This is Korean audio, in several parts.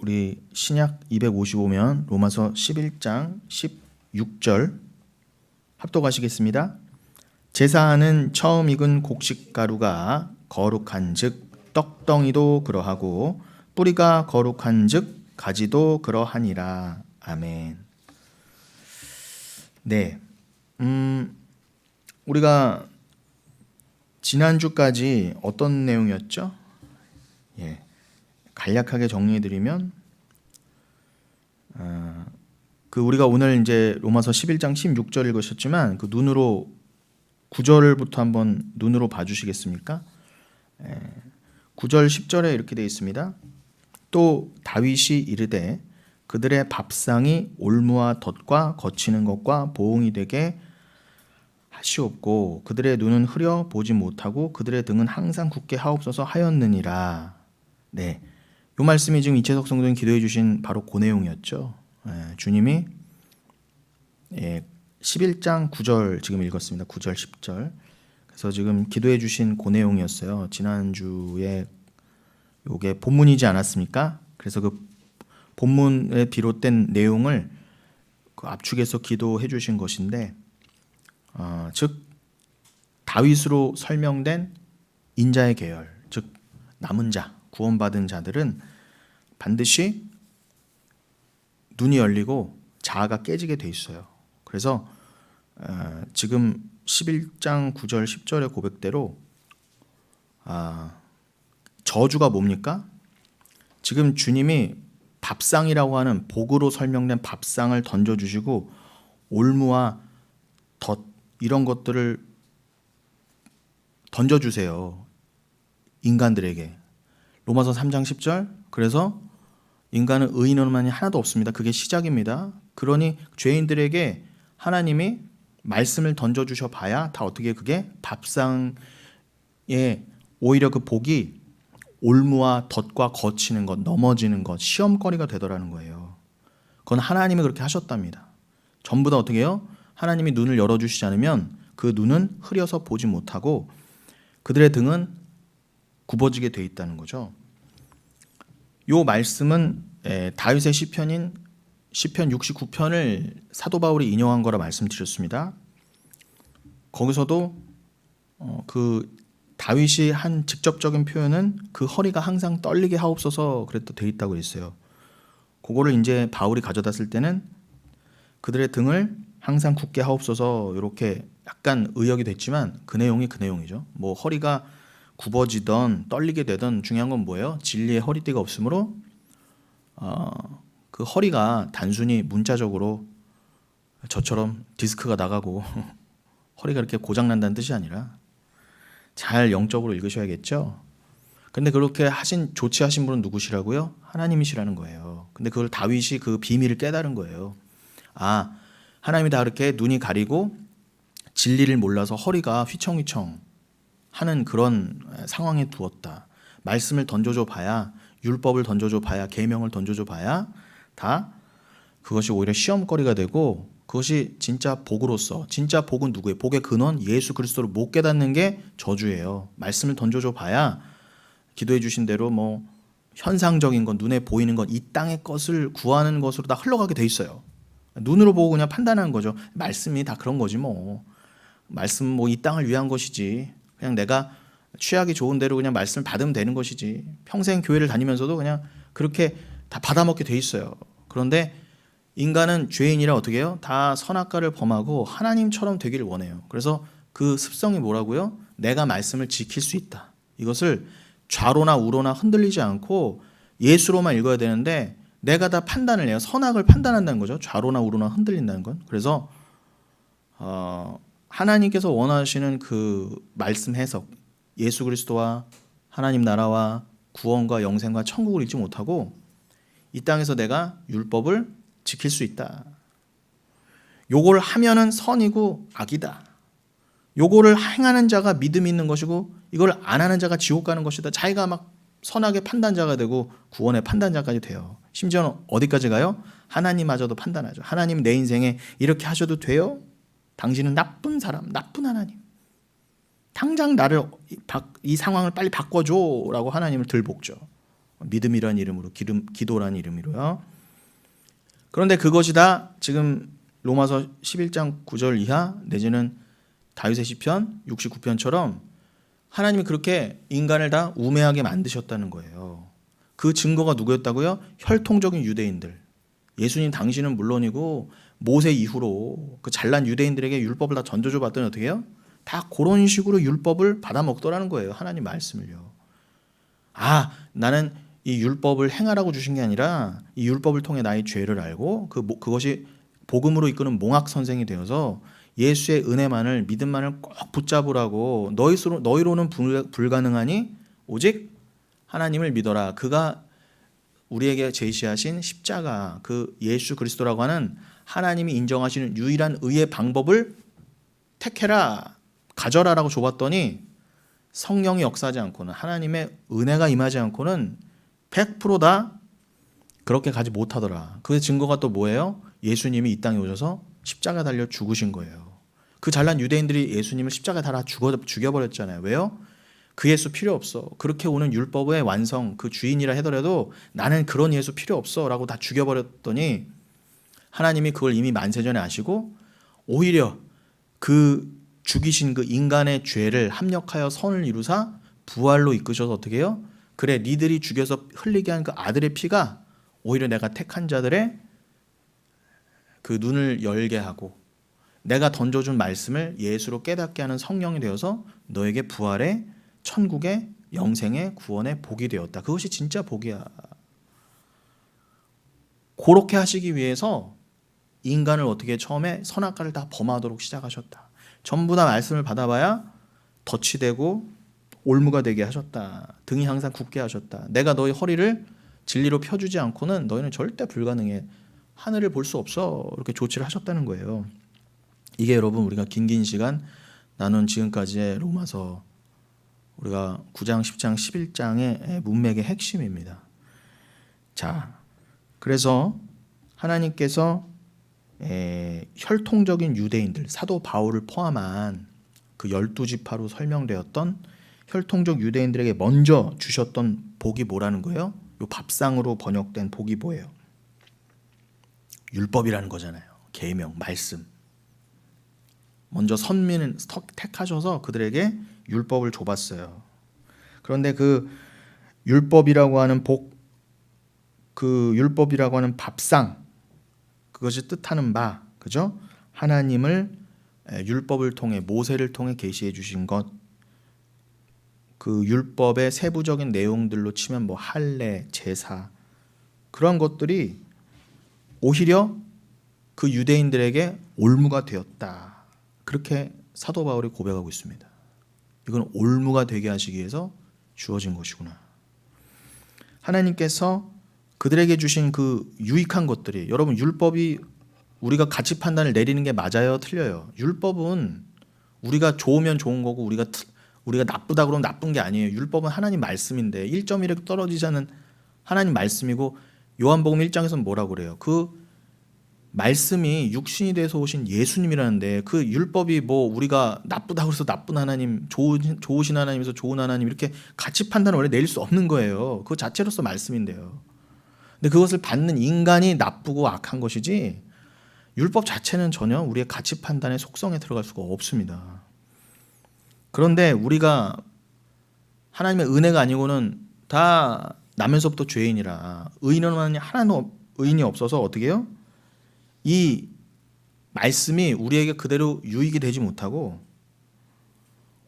우리 신약 255면 로마서 11장 16절 합독하시겠습니다. 제사하는 처음 익은 곡식가루가 거룩한즉 떡덩이도 그러하고 뿌리가 거룩한즉 가지도 그러하니라. 아멘. 네, 우리가 지난주까지 어떤 내용이었죠? 간략하게 정리해드리면 우리가 오늘 이제 로마서 11장 16절 읽으셨지만 그 눈으로 9절부터 한번 눈으로 봐주시겠습니까? 9절 10절에 이렇게 되어 있습니다. 또 다윗이 이르되 그들의 밥상이 올무와 덫과 거치는 것과 보응이 되게 하시옵고 그들의 눈은 흐려 보지 못하고 그들의 등은 항상 굳게 하옵소서 하였느니라. 네, 이 말씀이 지금 이채석 성도님 기도해 주신 바로 그 내용이었죠. 주님이 11장 9절 지금 읽었습니다. 9절 10절. 그래서 지금 기도해 주신 그 내용이었어요. 지난주에 요게 본문이지 않았습니까? 그래서 그 본문에 비롯된 내용을 그 압축해서 기도해 주신 것인데 즉 다윗으로 설명된 인자의 계열, 즉 남은 자, 구원받은 자들은 반드시 눈이 열리고 자아가 깨지게 돼 있어요. 그래서 지금 11장 9절 10절의 고백대로 저주가 뭡니까? 지금 주님이 밥상이라고 하는 복으로 설명된 밥상을 던져주시고 올무와 덫 이런 것들을 던져주세요. 인간들에게. 로마서 3장 10절. 그래서 인간은 의인으로만이 하나도 없습니다. 그게 시작입니다. 그러니 죄인들에게 하나님이 말씀을 던져주셔 봐야 다 어떻게 그게 밥상에 오히려 그 복이 올무와 덫과 거치는 것, 넘어지는 것, 시험거리가 되더라는 거예요. 그건 하나님이 그렇게 하셨답니다. 전부 다 어떻게 해요? 하나님이 눈을 열어주시지 않으면 그 눈은 흐려서 보지 못하고 그들의 등은 굽어지게 돼 있다는 거죠. 이 말씀은 다윗의 시편인 시편 69편을 사도 바울이 인용한 거라 말씀드렸습니다. 거기서도 그 다윗이 한 직접적인 표현은 그 허리가 항상 떨리게 하옵소서 그랬다 돼 있다고 했어요. 그거를 이제 바울이 가져다 쓸 때는 그들의 등을 항상 굳게 하옵소서 이렇게 약간 의역이 됐지만 그 내용이 그 내용이죠. 뭐 허리가 굽어지던 떨리게 되던 중요한 건 뭐예요? 진리의 허리띠가 없으므로 그 허리가 단순히 문자적으로 저처럼 디스크가 나가고 허리가 이렇게 고장난다는 뜻이 아니라 잘 영적으로 읽으셔야겠죠. 근데 그렇게 조치하신 분은 누구시라고요? 하나님이시라는 거예요. 근데 그걸 다윗이 그 비밀을 깨달은 거예요. 하나님이 다 그렇게 눈이 가리고 진리를 몰라서 허리가 휘청휘청 하는 그런 상황에 두었다. 말씀을 던져줘 봐야, 율법을 던져줘 봐야, 계명을 던져줘 봐야 다 그것이 오히려 시험거리가 되고 그것이 진짜 복으로서, 진짜 복은 누구예요? 복의 근원 예수 그리스도를 못 깨닫는 게 저주예요. 말씀을 던져줘 봐야 기도해 주신 대로 뭐 현상적인 것, 눈에 보이는 것, 이 땅의 것을 구하는 것으로 다 흘러가게 돼 있어요. 눈으로 보고 그냥 판단하는 거죠. 말씀이 다 그런 거지 뭐. 말씀 뭐 이 땅을 위한 것이지. 그냥 내가 취하기 좋은 대로 그냥 말씀을 받으면 되는 것이지. 평생 교회를 다니면서도 그냥 그렇게 다 받아먹게 돼 있어요. 그런데 인간은 죄인이라 어떻게 해요? 다 선악과를 범하고 하나님처럼 되기를 원해요. 그래서 그 습성이 뭐라고요? 내가 말씀을 지킬 수 있다. 이것을 좌로나 우로나 흔들리지 않고 예수로만 읽어야 되는데 내가 다 판단을 해요. 선악을 판단한다는 거죠. 좌로나 우로나 흔들린다는 건. 그래서 하나님께서 원하시는 그 말씀 해석, 예수 그리스도와 하나님 나라와 구원과 영생과 천국을 잊지 못하고 이 땅에서 내가 율법을 지킬 수 있다. 요걸 하면은 선이고 악이다. 요거를 행하는 자가 믿음 있는 것이고 이걸 안 하는 자가 지옥 가는 것이다. 자기가 막 선악의 판단자가 되고 구원의 판단자까지 돼요. 심지어는 어디까지 가요? 하나님마저도 판단하죠. 하나님 내 인생에 이렇게 하셔도 돼요? 당신은 나쁜 사람, 나쁜 하나님. 당장 나를 이 상황을 빨리 바꿔줘라고 하나님을 들볶죠. 믿음이란 이름으로, 기도란 이름으로요. 그런데 그것이 다 지금 로마서 11장 9절 이하 내지는 다윗의 시편 69편처럼 하나님이 그렇게 인간을 다 우매하게 만드셨다는 거예요. 그 증거가 누구였다고요? 혈통적인 유대인들. 예수님 당신은 물론이고 모세 이후로 그 잘난 유대인들에게 율법을 다 던져줘 봤더니 어떻게 해요? 다 그런 식으로 율법을 받아먹더라는 거예요. 하나님 말씀을요. 나는 이 율법을 행하라고 주신 게 아니라 이 율법을 통해 나의 죄를 알고 그것이 복음으로 이끄는 몽학 선생이 되어서 예수의 은혜만을, 믿음만을 꼭 붙잡으라고 너희로는 불가능하니 오직 하나님을 믿어라. 그가 우리에게 제시하신 십자가, 그 예수 그리스도라고 하는 하나님이 인정하시는 유일한 의의 방법을 택해라, 가져라라고 줘봤더니 성령이 역사하지 않고는, 하나님의 은혜가 임하지 않고는 100%다 그렇게 가지 못하더라. 그 증거가 또 뭐예요? 예수님이 이 땅에 오셔서 십자가 달려 죽으신 거예요. 그 잘난 유대인들이 예수님을 십자가에 달아 죽여버렸잖아요. 왜요? 그 예수 필요 없어. 그렇게 오는 율법의 완성, 그 주인이라 하더라도 나는 그런 예수 필요 없어 라고 다 죽여버렸더니 하나님이 그걸 이미 만세전에 아시고 오히려 그 죽이신 그 인간의 죄를 합력하여 선을 이루사 부활로 이끄셔서 어떻게 해요? 그래, 니들이 죽여서 흘리게 한 그 아들의 피가 오히려 내가 택한 자들의 그 눈을 열게 하고 내가 던져준 말씀을 예수로 깨닫게 하는 성령이 되어서 너에게 부활의, 천국의, 영생의, 구원의 복이 되었다. 그것이 진짜 복이야. 그렇게 하시기 위해서 인간을 어떻게 처음에 선악과를 다 범하도록 시작하셨다. 전부 다 말씀을 받아봐야 덫이 되고 올무가 되게 하셨다. 등이 항상 굳게 하셨다. 내가 너희 허리를 진리로 펴주지 않고는 너희는 절대 불가능해. 하늘을 볼 수 없어. 이렇게 조치를 하셨다는 거예요. 이게 여러분 우리가 긴 시간 나눈 지금까지의 로마서 우리가 9장, 10장, 11장의 문맥의 핵심입니다. 자, 그래서 하나님께서 혈통적인 유대인들, 사도 바울을 포함한 그 12지파로 설명되었던 혈통적 유대인들에게 먼저 주셨던 복이 뭐라는 거예요? 이 밥상으로 번역된 복이 뭐예요? 율법이라는 거잖아요. 계명, 말씀. 먼저 선민을 택하셔서 그들에게 율법을 줘봤어요. 그런데 그 율법이라고 하는 복, 그 율법이라고 하는 밥상, 그것이 뜻하는 바, 그죠? 하나님을 율법을 통해, 모세를 통해 계시해 주신 것, 그 율법의 세부적인 내용들로 치면 뭐 할례, 제사, 그런 것들이 오히려 그 유대인들에게 올무가 되었다. 그렇게 사도 바울이 고백하고 있습니다. 이건 올무가 되게 하시기 위해서 주어진 것이구나. 하나님께서 그들에게 주신 그 유익한 것들이, 여러분 율법이 우리가 가치 판단을 내리는 게 맞아요? 틀려요? 율법은 우리가 좋으면 좋은 거고 우리가 나쁘다 그러면 나쁜 게 아니에요. 율법은 하나님 말씀인데 1.1에 떨어지지 않는 하나님 말씀이고, 요한복음 1장에서는 뭐라고 그래요? 그 말씀이 육신이 돼서 오신 예수님이라는데 그 율법이 뭐 우리가 나쁘다 그래서 나쁜 하나님, 좋으신 하나님에서 좋은 하나님 이렇게 가치 판단을 원래 내릴 수 없는 거예요. 그 자체로서 말씀인데요. 근데 그것을 받는 인간이 나쁘고 악한 것이지 율법 자체는 전혀 우리의 가치 판단의 속성에 들어갈 수가 없습니다. 그런데 우리가 하나님의 은혜가 아니고는 다 나면서부터 죄인이라 의인은 하나도 의인이 없어서 어떻게 해요? 이 말씀이 우리에게 그대로 유익이 되지 못하고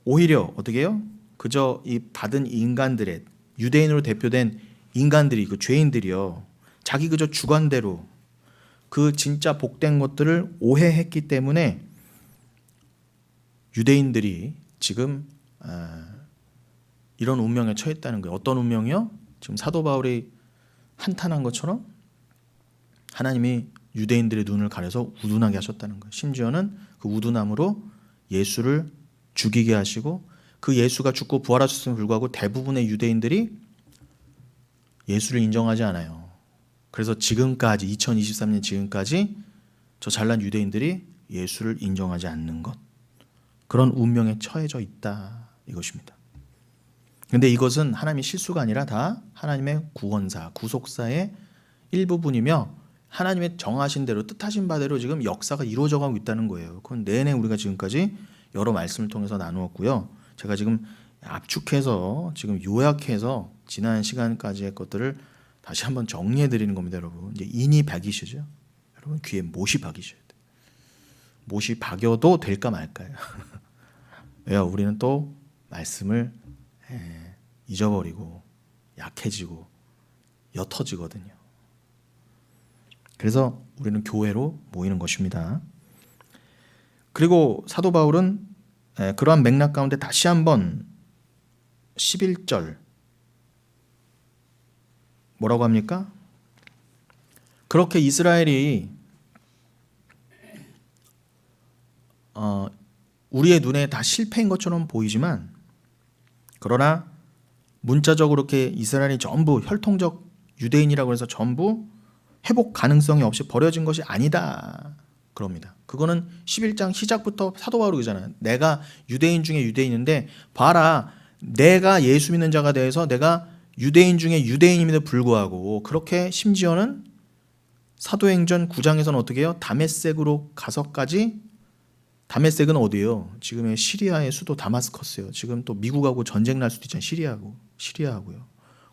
오히려 어떻게 해요? 그저 이 받은 인간들의, 유대인으로 대표된 인간들이, 그 죄인들이요, 자기 그저 주관대로 그 진짜 복된 것들을 오해했기 때문에 유대인들이 지금 이런 운명에 처했다는 거예요. 어떤 운명이요? 지금 사도 바울이 한탄한 것처럼 하나님이 유대인들의 눈을 가려서 우둔하게 하셨다는 거예요. 심지어는 그 우둔함으로 예수를 죽이게 하시고, 그 예수가 죽고 부활하셨음에 불구하고 대부분의 유대인들이 예수를 인정하지 않아요. 그래서 지금까지 2023년 지금까지 저 잘난 유대인들이 예수를 인정하지 않는 것, 그런 운명에 처해져 있다, 이것입니다. 근데 이것은 하나님의 실수가 아니라 다 하나님의 구원사, 구속사의 일부분이며 하나님의 정하신 대로 뜻하신 바대로 지금 역사가 이루어져 가고 있다는 거예요. 그건 내내 우리가 지금까지 여러 말씀을 통해서 나누었고요. 제가 지금 압축해서 지금 요약해서 지난 시간까지의 것들을 다시 한번 정리해 드리는 겁니다, 여러분. 이제 인이 박이시죠. 여러분 귀에 못이 박이셔야 돼요. 못이 박여도 될까 말까요. 왜요? 우리는 또 말씀을 잊어버리고 약해지고 옅어지거든요. 그래서 우리는 교회로 모이는 것입니다. 그리고 사도 바울은 그러한 맥락 가운데 다시 한번 11절 뭐라고 합니까? 그렇게 이스라엘이 우리의 눈에 다 실패인 것처럼 보이지만 그러나 문자적으로 이렇게 이스라엘이 전부 혈통적 유대인이라고 해서 전부 회복 가능성이 없이 버려진 것이 아니다. 그럽니다. 그거는 11장 시작부터 사도 바울이 그러잖아요. 내가 유대인 중에 유대인인데 봐라. 내가 예수 믿는 자가 되어서 내가 유대인 중에 유대인임에도 불구하고 그렇게 심지어는 사도행전 9장에서는 어떻게 해요? 다메섹으로 가서까지 다메섹은 어디예요? 지금의 시리아의 수도 다마스커스예요. 지금 또 미국하고 전쟁 날 수도 있잖아요. 시리아하고요.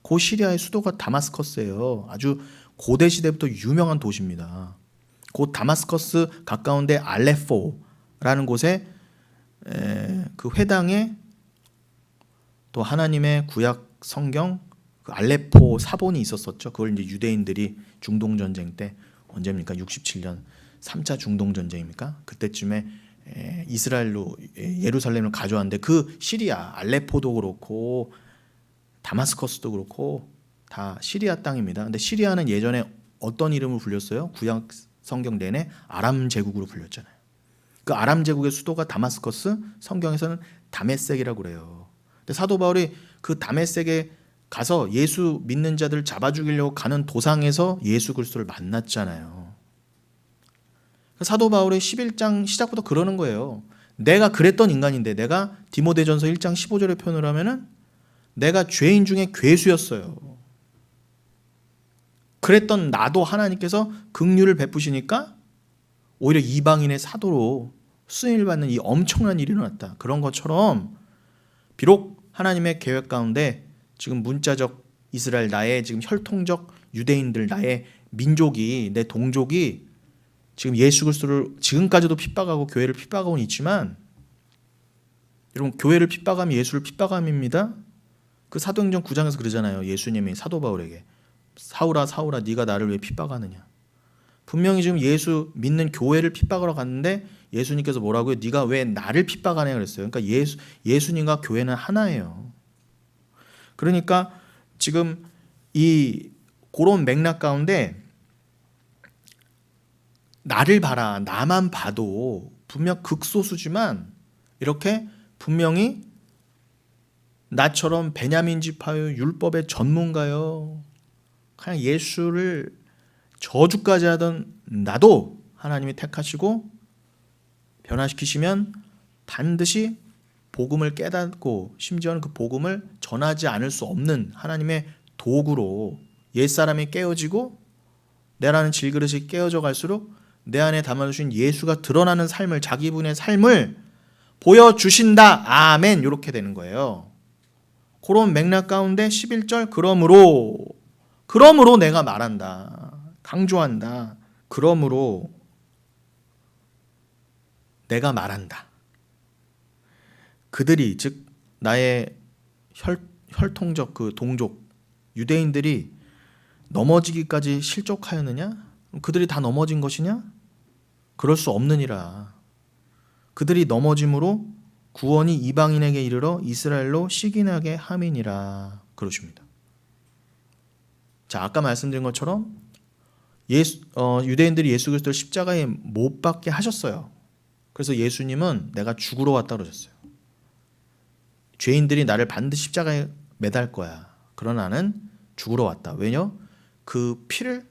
그 시리아의 수도가 다마스커스예요. 아주 고대 시대부터 유명한 도시입니다. 그 다마스커스 가까운데 알레포라는 곳에 그 회당에 또 하나님의 구약 성경 그 알레포 사본이 있었었죠. 그걸 이제 유대인들이 중동 전쟁 때 언제입니까? 67년 3차 중동 전쟁입니까? 그때쯤에 이스라엘로 예루살렘을 가져왔는데 그 시리아 알레포도 그렇고 다마스커스도 그렇고 다 시리아 땅입니다. 근데 시리아는 예전에 어떤 이름을 불렸어요? 구약 성경 내내 아람 제국으로 불렸잖아요. 그 아람 제국의 수도가 다마스커스, 성경에서는 다메섹이라고 그래요. 근데 사도 바울이 그 다메섹에 가서 예수 믿는 자들 잡아 죽이려고 가는 도상에서 예수 그리스도를 만났잖아요. 사도 바울의 11장 시작부터 그러는 거예요. 내가 그랬던 인간인데 내가 디모데전서 1장 15절의 표현을 하면은 내가 죄인 중에 괴수였어요. 그랬던 나도 하나님께서 긍휼을 베푸시니까 오히려 이방인의 사도로 쓰임을 받는 이 엄청난 일이 일어났다. 그런 것처럼 비록 하나님의 계획 가운데 지금 문자적 이스라엘 나의 지금 혈통적 유대인들 나의 민족이 내 동족이 지금 예수 그리스도를 지금까지도 핍박하고 교회를 핍박하고는 있지만 여러분 교회를 핍박하면 예수를 핍박함입니다. 그 사도행전 9장에서 그러잖아요. 예수님이 사도 바울에게 사울아 사울아 네가 나를 왜 핍박하느냐. 분명히 지금 예수 믿는 교회를 핍박하러 갔는데 예수님께서 뭐라고요? 네가 왜 나를 핍박하냐 그랬어요. 그러니까 예수님과 교회는 하나예요. 그러니까 지금 이 그런 맥락 가운데 나를 봐라. 나만 봐도 분명 극소수지만 이렇게 분명히 나처럼 베냐민 지파요, 율법의 전문가요. 그냥 예수를 저주까지 하던 나도 하나님이 택하시고 변화시키시면 반드시 복음을 깨닫고 심지어는 그 복음을 전하지 않을 수 없는 하나님의 도구로 옛사람이 깨어지고 내라는 질그릇이 깨어져 갈수록 내 안에 담아주신 예수가 드러나는 삶을 자기분의 삶을 보여주신다. 아멘. 이렇게 되는 거예요. 그런 맥락 가운데 11절 그러므로 내가 말한다. 강조한다. 그러므로 내가 말한다. 그들이 즉 나의 혈통적 그 동족 유대인들이 넘어지기까지 실족하였느냐? 그들이 다 넘어진 것이냐? 그럴 수 없느니라. 그들이 넘어짐으로 구원이 이방인에게 이르러 이스라엘로 시기나게 함이니라. 그러십니다. 자, 아까 말씀드린 것처럼 유대인들이 예수 그리스도를 십자가에 못 박게 하셨어요. 그래서 예수님은 내가 죽으러 왔다 그러셨어요. 죄인들이 나를 반드시 십자가에 매달 거야. 그러나 나는 죽으러 왔다. 왜냐? 그 피를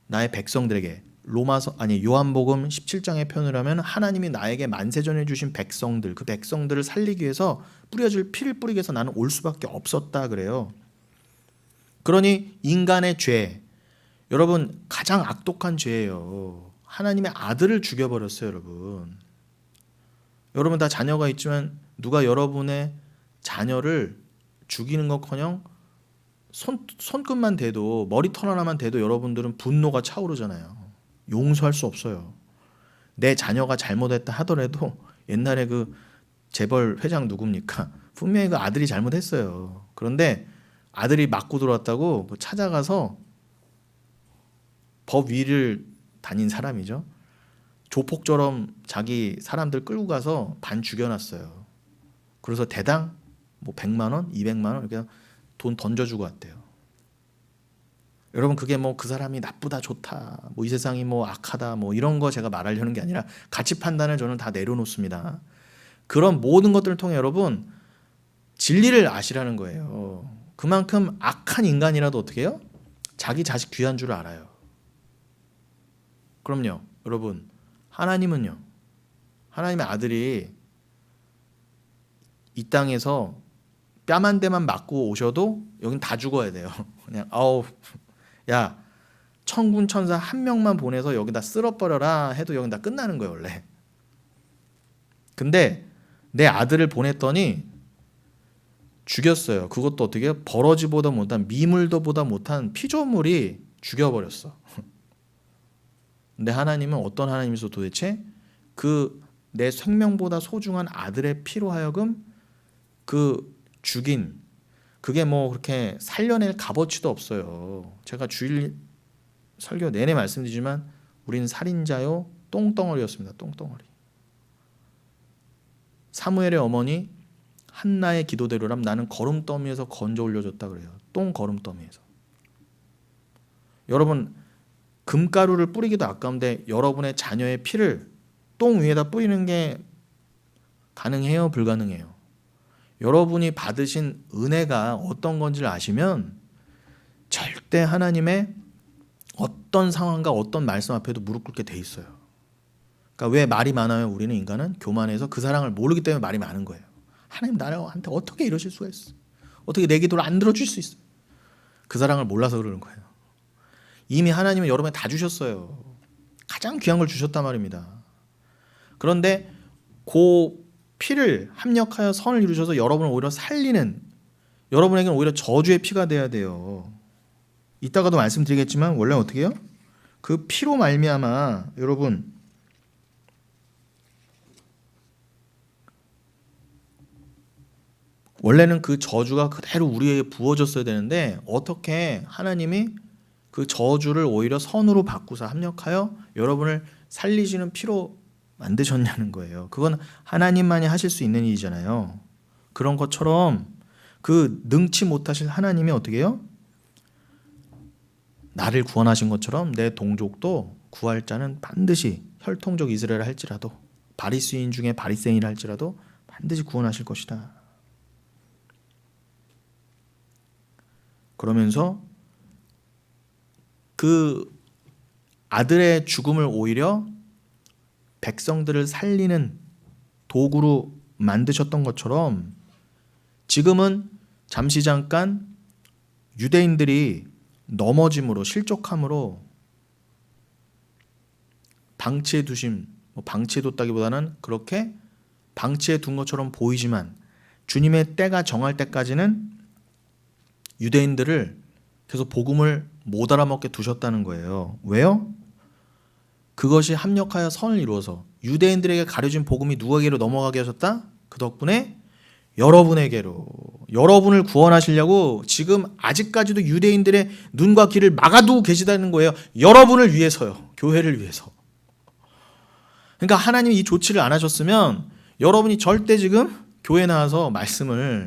나의 백성들에게 요한복음 17장의 표현을 하면 하나님이 나에게 만세전에 주신 백성들, 그 백성들을 살리기 위해서 뿌려질 피를 뿌리기 위해서 나는 올 수밖에 없었다 그래요. 그러니 인간의 죄, 여러분 가장 악독한 죄예요. 하나님의 아들을 죽여버렸어요, 여러분. 여러분 다 자녀가 있지만 누가 여러분의 자녀를 죽이는 것커녕 손끝만 대도, 머리털 하나만 대도 여러분들은 분노가 차오르잖아요. 용서할 수 없어요. 내 자녀가 잘못했다 하더라도 옛날에 그 재벌 회장 누굽니까? 분명히 그 아들이 잘못했어요. 그런데 아들이 맞고 들어왔다고 찾아가서 법 위를 다닌 사람이죠. 조폭처럼 자기 사람들 끌고 가서 반 죽여놨어요. 그래서 대당 100만 원, 200만 원 이렇게 돈 던져주고 왔대요. 여러분 그게 그 사람이 나쁘다 좋다 이 세상이 악하다 이런 거 제가 말하려는 게 아니라 가치 판단을 저는 다 내려놓습니다. 그런 모든 것들을 통해 여러분 진리를 아시라는 거예요. 그만큼 악한 인간이라도 어떻게 해요? 자기 자식 귀한 줄 알아요. 그럼요 여러분, 하나님은요, 하나님의 아들이 이 땅에서 뺨 한 대만 맞고 오셔도 여긴 다 죽어야 돼요. 그냥 야 천군 천사 한 명만 보내서 여기다 쓸어버려라 해도 여긴 다 끝나는 거예요 원래. 근데 내 아들을 보냈더니 죽였어요. 그것도 어떻게 해요? 버러지보다 못한, 미물도보다 못한 피조물이 죽여버렸어. 근데 하나님은 어떤 하나님이서 도대체 그 내 생명보다 소중한 아들의 피로 하여금 그 죽인, 그게 그렇게 살려낼 값어치도 없어요. 제가 주일 설교 내내 말씀드리지만 우리는 살인자요 똥덩어리였습니다. 똥덩어리. 사무엘의 어머니 한나의 기도대로라면 나는 거름더미에서 건져 올려줬다 그래요. 똥 거름더미에서. 여러분 금가루를 뿌리기도 아까운데 여러분의 자녀의 피를 똥 위에다 뿌리는 게 가능해요? 불가능해요? 여러분이 받으신 은혜가 어떤 건지를 아시면 절대 하나님의 어떤 상황과 어떤 말씀 앞에도 무릎 꿇게 돼 있어요. 그러니까 왜 말이 많아요? 우리는 인간은 교만해서 그 사랑을 모르기 때문에 말이 많은 거예요. 하나님 나한테 어떻게 이러실 수가 있어? 어떻게 내 기도를 안 들어줄 수 있어? 그 사랑을 몰라서 그러는 거예요. 이미 하나님은 여러분에 다 주셨어요. 가장 귀한 걸 주셨단 말입니다. 그런데 그 피를 합력하여 선을 이루셔서 여러분을 오히려 살리는, 여러분에게는 오히려 저주의 피가 돼야 돼요. 이따가도 말씀드리겠지만 원래 어떻게 해요? 그 피로 말미암아 여러분 원래는 그 저주가 그대로 우리에게 부어졌어야 되는데 어떻게 하나님이 그 저주를 오히려 선으로 바꾸사 합력하여 여러분을 살리시는 피로 만드셨냐는 거예요. 그건 하나님만이 하실 수 있는 일이잖아요. 그런 것처럼 그 능치 못하실 하나님이 어떻게 해요? 나를 구원하신 것처럼 내 동족도 구할 자는 반드시 혈통적 이스라엘을 할지라도 바리새인 중에 바리새인을 할지라도 반드시 구원하실 것이다. 그러면서 그 아들의 죽음을 오히려 백성들을 살리는 도구로 만드셨던 것처럼 지금은 잠시 잠깐 유대인들이 넘어짐으로 실족함으로 방치해 두심, 방치해 뒀다기보다는 그렇게 방치해 둔 것처럼 보이지만 주님의 때가 정할 때까지는 유대인들을 계속 복음을 못 알아먹게 두셨다는 거예요. 왜요? 그것이 합력하여 선을 이루어서 유대인들에게 가려진 복음이 누구에게로 넘어가게 하셨다? 그 덕분에 여러분에게로, 여러분을 구원하시려고 지금 아직까지도 유대인들의 눈과 귀를 막아두고 계시다는 거예요. 여러분을 위해서요. 교회를 위해서. 그러니까 하나님이 이 조치를 안 하셨으면 여러분이 절대 지금 교회 나와서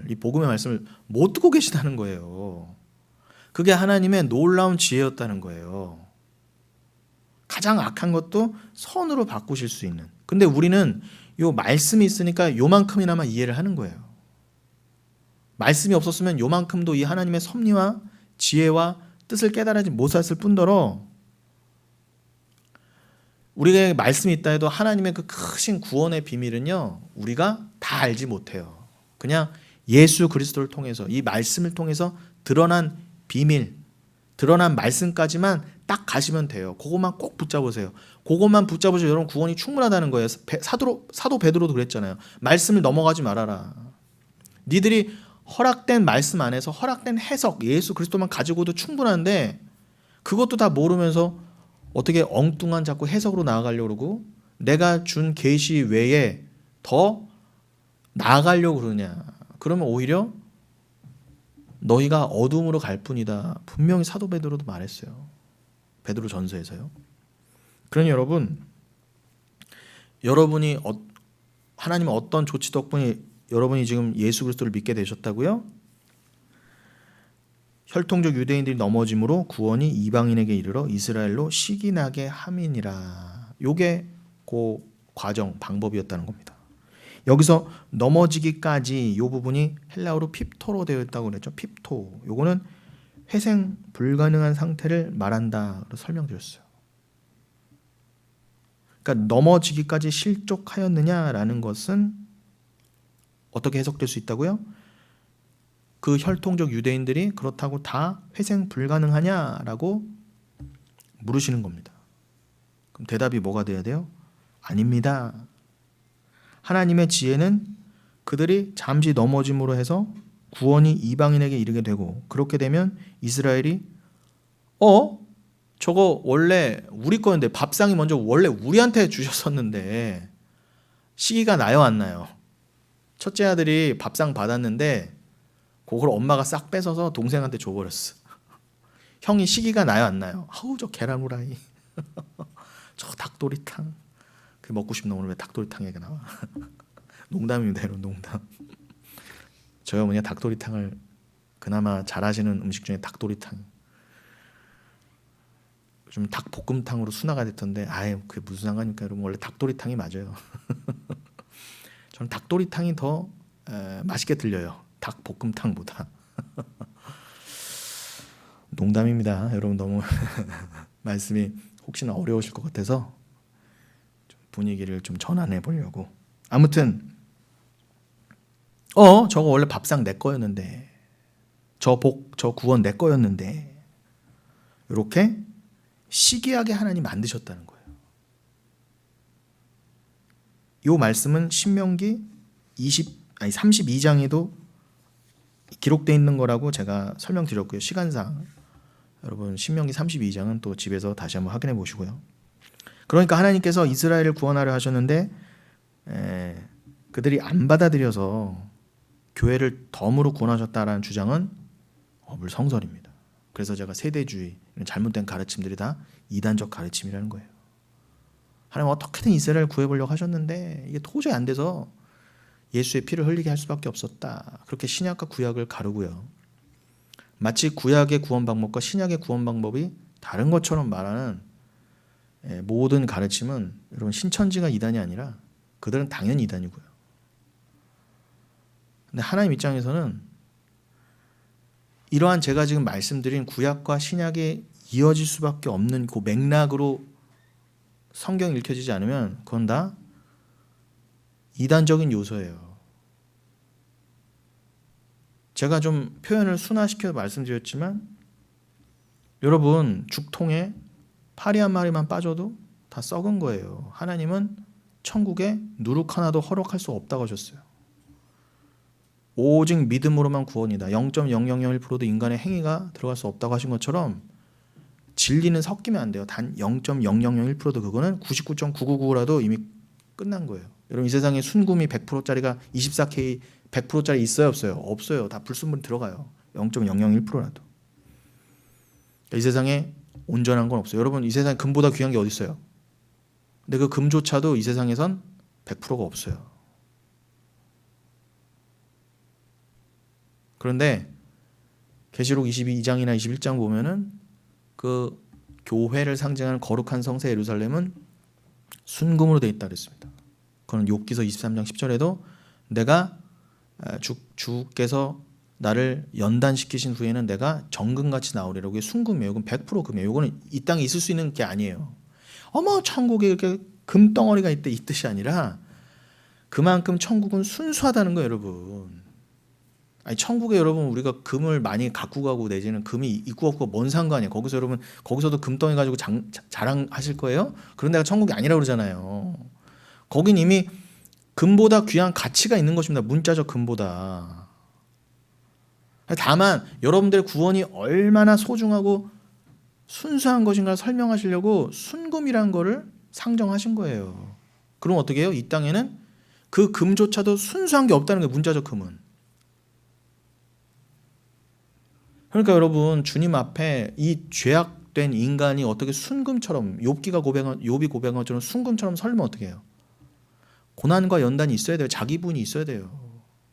이 복음의 말씀을 못 듣고 계시다는 거예요. 그게 하나님의 놀라운 지혜였다는 거예요. 가장 악한 것도 선으로 바꾸실 수 있는. 근데 우리는 요 말씀이 있으니까 요만큼이나마 이해를 하는 거예요. 말씀이 없었으면 요만큼도 이 하나님의 섭리와 지혜와 뜻을 깨달아지 못했을 뿐더러 우리에게 말씀이 있다 해도 하나님의 그 크신 구원의 비밀은요, 우리가 다 알지 못해요. 그냥 예수 그리스도를 통해서, 이 말씀을 통해서 드러난 비밀, 드러난 말씀까지만 딱 가시면 돼요. 그것만 꼭 붙잡으세요. 그것만 붙잡으셔서 여러분 구원이 충분하다는 거예요. 사도 베드로도 그랬잖아요. 말씀을 넘어가지 말아라. 니들이 허락된 말씀 안에서 허락된 해석, 예수 그리스도만 가지고도 충분한데 그것도 다 모르면서 어떻게 엉뚱한 자꾸 해석으로 나아가려고 그러고 내가 준 계시 외에 더 나아가려고 그러냐. 그러면 오히려 너희가 어둠으로 갈 뿐이다. 분명히 사도 베드로도 말했어요. 베드로 전서에서요. 그러니 여러분이 하나님의 어떤 조치 덕분에 여러분이 지금 예수 그리스도를 믿게 되셨다고요? 혈통적 유대인들이 넘어짐으로 구원이 이방인에게 이르러 이스라엘로 시기나게 함이니라. 요게 그 과정, 방법이었다는 겁니다. 여기서 넘어지기까지 이 부분이 헬라어로 핍토로 되어 있다고 그랬죠. 핍토. 요거는 회생 불가능한 상태를 말한다. 설명드렸어요. 그러니까 넘어지기까지 실족하였느냐라는 것은 어떻게 해석될 수 있다고요? 그 혈통적 유대인들이 그렇다고 다 회생 불가능하냐라고 물으시는 겁니다. 그럼 대답이 뭐가 돼야 돼요? 아닙니다. 하나님의 지혜는 그들이 잠시 넘어짐으로 해서 구원이 이방인에게 이르게 되고 그렇게 되면 이스라엘이 저거 원래 우리 거였는데 밥상이 먼저 원래 우리한테 주셨었는데 시기가 나요 안 나요? 첫째 아들이 밥상 받았는데 그걸 엄마가 싹 뺏어서 동생한테 줘버렸어. 형이 시기가 나요 안 나요? 아우 저 계란 후라이 저 닭도리탕 그 먹고 싶나. 오늘 왜 닭도리탕 얘기가 나와? 농담입니다 여러분, 농담. 저희 어머니가 닭도리탕을 그나마 잘하시는 음식 중에 닭도리탕, 좀 닭볶음탕으로 순화가 됐던데 아예 그게 무슨 상관입니까 여러분. 원래 닭도리탕이 맞아요. 저는 닭도리탕이 더 맛있게 들려요, 닭볶음탕보다. 농담입니다 여러분. 너무 말씀이 혹시나 어려우실 것 같아서 좀 분위기를 좀 전환해 보려고. 아무튼 저거 원래 밥상 내 거였는데 저 구원 내 거였는데 이렇게 시기하게 하나님 만드셨다는 거예요. 이 말씀은 신명기 32장에도 기록되어 있는 거라고 제가 설명드렸고요. 시간상 여러분 신명기 32장은 또 집에서 다시 한번 확인해 보시고요. 그러니까 하나님께서 이스라엘을 구원하려 하셨는데 그들이 안 받아들여서 교회를 덤으로 구원하셨다라는 주장은 어불성설입니다. 그래서 제가 세대주의, 잘못된 가르침들이 다 이단적 가르침이라는 거예요. 하나님 어떻게든 이스라엘을 구해보려고 하셨는데 이게 도저히 안 돼서 예수의 피를 흘리게 할 수밖에 없었다. 그렇게 신약과 구약을 가르고요. 마치 구약의 구원 방법과 신약의 구원 방법이 다른 것처럼 말하는 모든 가르침은 여러분 신천지가 이단이 아니라 그들은 당연히 이단이고요. 근데 하나님 입장에서는 이러한 제가 지금 말씀드린 구약과 신약이 이어질 수밖에 없는 그 맥락으로 성경이 읽혀지지 않으면 그건 다 이단적인 요소예요. 제가 좀 표현을 순화시켜 말씀드렸지만 여러분 죽통에 파리 한 마리만 빠져도 다 썩은 거예요. 하나님은 천국에 누룩 하나도 허락할 수 없다고 하셨어요. 오직 믿음으로만 구원이다. 0.0001%도 인간의 행위가 들어갈 수 없다고 하신 것처럼 진리는 섞이면 안 돼요. 단 0.0001%도 그거는 99.999라도 이미 끝난 거예요. 여러분 이 세상에 순금이 100%짜리가 24K 100%짜리 있어요 없어요? 없어요. 다 불순물이 들어가요. 0.001%라도. 이 세상에 온전한 건 없어요. 여러분 이 세상에 금보다 귀한 게 어디 있어요? 근데 그 금조차도 이 세상에선 100%가 없어요. 그런데 계시록 22장이나 21장 보면은 그 교회를 상징하는 거룩한 성세 예루살렘은 순금으로 되어 있다 그랬습니다. 그건 욥기서 23장 10절에도 내가 주께서 나를 연단시키신 후에는 내가 정금같이 나오리라고. 이게 순금이에요. 이건 100% 금이에요. 이거는 이 땅에 있을 수 있는 게 아니에요. 어머 천국에 이렇게 금덩어리가 있대 이 뜻이 아니라 그만큼 천국은 순수하다는 거예요, 여러분. 아니 천국에 여러분 우리가 금을 많이 갖고 가고 내지는 금이 있고 없고 뭔 상관이에요. 거기서 여러분 거기서도 금덩이 가지고 자랑하실 거예요? 그런 데가 천국이 아니라고 그러잖아요. 거긴 이미 금보다 귀한 가치가 있는 것입니다. 문자적 금보다. 다만 여러분들의 구원이 얼마나 소중하고 순수한 것인가를 설명하시려고 순금이라는 거를 상정하신 거예요. 그럼 어떻게 해요? 이 땅에는 그 금조차도 순수한 게 없다는 거예요. 문자적 금은. 그러니까 여러분 주님 앞에 이 죄악된 인간이 어떻게 순금처럼 욥이 고백한 것처럼 순금처럼 설면 어떻게 해요? 고난과 연단이 있어야 돼요. 자기 분이 있어야 돼요.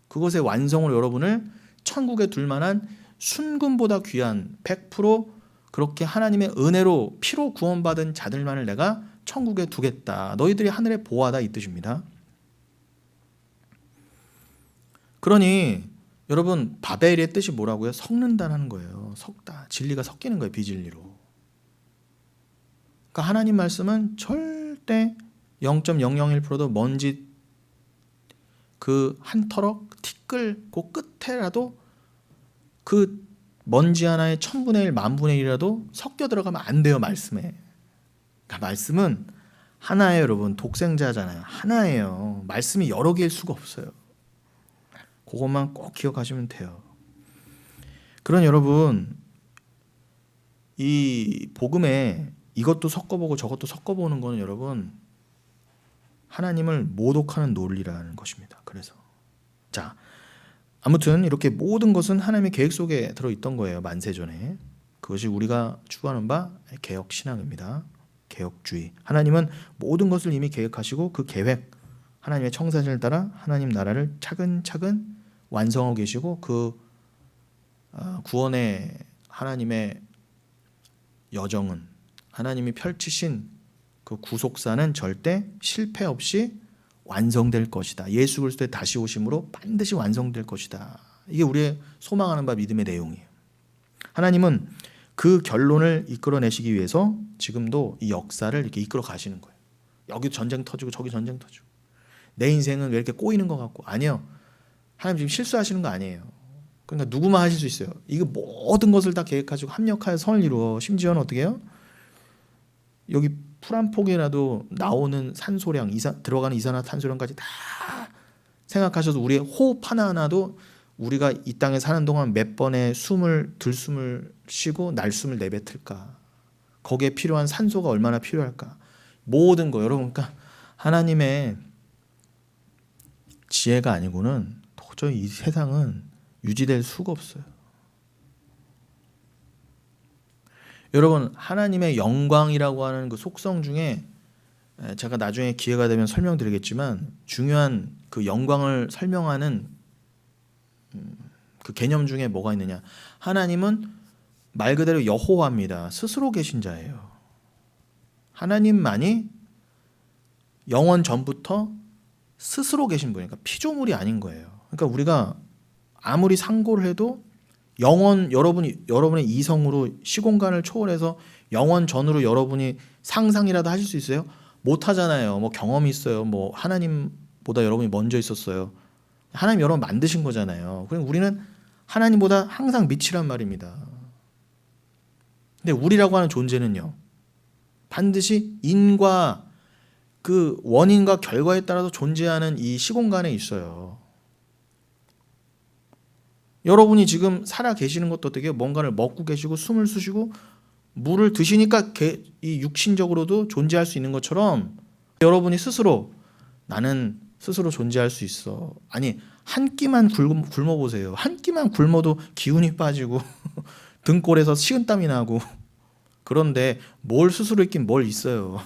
그것의 완성으로 여러분을 천국에 둘 만한 순금보다 귀한 100% 그렇게 하나님의 은혜로 피로 구원받은 자들만을 내가 천국에 두겠다. 너희들이 하늘의 보화다 이 뜻입니다. 그러니 여러분 바벨의 뜻이 뭐라고요? 섞는다는 거예요. 섞다. 진리가 섞이는 거예요. 비진리로. 그러니까 하나님 말씀은 절대 0.001%도 먼지 그 한 터럭 티끌 그 끝에라도 그 먼지 하나의 1000분의 1, 10,000분의 1이라도 섞여 들어가면 안 돼요. 말씀에. 그러니까 말씀은 하나예요. 여러분 독생자잖아요. 하나예요. 말씀이 여러 개일 수가 없어요. 그것만 꼭 기억하시면 돼요. 그런 여러분 이 복음에 이것도 섞어보고 저것도 섞어보는 거는 여러분 하나님을 모독하는 논리라는 것입니다. 그래서 자 아무튼 이렇게 모든 것은 하나님의 계획 속에 들어있던 거예요. 만세전에. 그것이 우리가 추구하는 바 개혁신앙입니다. 개혁주의. 하나님은 모든 것을 이미 계획하시고 그 계획 하나님의 청사진을 따라 하나님 나라를 차근차근 완성하고 계시고 그 구원의 하나님의 여정은 하나님이 펼치신 그 구속사는 절대 실패 없이 완성될 것이다. 예수 그리스도의 다시 오심으로 반드시 완성될 것이다. 이게 우리의 소망하는 바 믿음의 내용이에요. 하나님은 그 결론을 이끌어내시기 위해서 지금도 이 역사를 이렇게 이끌어 가시는 거예요. 여기 전쟁 터지고 저기 전쟁 터지고 내 인생은 왜 이렇게 꼬이는 것 같고 아니요. 하나님 지금 실수하시는 거 아니에요. 그러니까 누구만 하실 수 있어요. 이거 모든 것을 다 계획하시고 합력하여 선을 이루어 심지어는 어떻게 해요? 여기 풀 한 폭이라도 나오는 산소량 들어가는 이산화탄소량까지 다 생각하셔서 우리의 호흡 하나하나도 우리가 이 땅에 사는 동안 몇 번의 들숨을 쉬고 날숨을 내뱉을까 거기에 필요한 산소가 얼마나 필요할까 모든 거 여러분 그러니까 하나님의 지혜가 아니고는 도저히 이 세상은 유지될 수가 없어요. 여러분 하나님의 영광이라고 하는 그 속성 중에 제가 나중에 기회가 되면 설명드리겠지만 중요한 그 영광을 설명하는 그 개념 중에 뭐가 있느냐 하나님은 말 그대로 여호와입니다. 스스로 계신 자예요. 하나님만이 영원 전부터 스스로 계신 분이니까 피조물이 아닌 거예요. 그러니까 우리가 아무리 상고를 해도 여러분의 이성으로 시공간을 초월해서 영원 전으로 여러분이 상상이라도 하실 수 있어요? 못 하잖아요. 뭐 경험이 있어요. 뭐 하나님보다 여러분이 먼저 있었어요. 하나님 여러분 만드신 거잖아요. 그럼 우리는 하나님보다 항상 밑이란 말입니다. 근데 우리라고 하는 존재는요. 반드시 인과 그 원인과 결과에 따라서 존재하는 이 시공간에 있어요. 여러분이 지금 살아 계시는 것도 어떻게 뭔가를 먹고 계시고 숨을 쉬시고 물을 드시니까 이 육신적으로도 존재할 수 있는 것처럼 여러분이 스스로 나는 스스로 존재할 수 있어. 아니 한 끼만 굶어보세요. 한 끼만 굶어도 기운이 빠지고 등골에서 식은땀이 나고 그런데 뭘 스스로 있긴 뭘 있어요.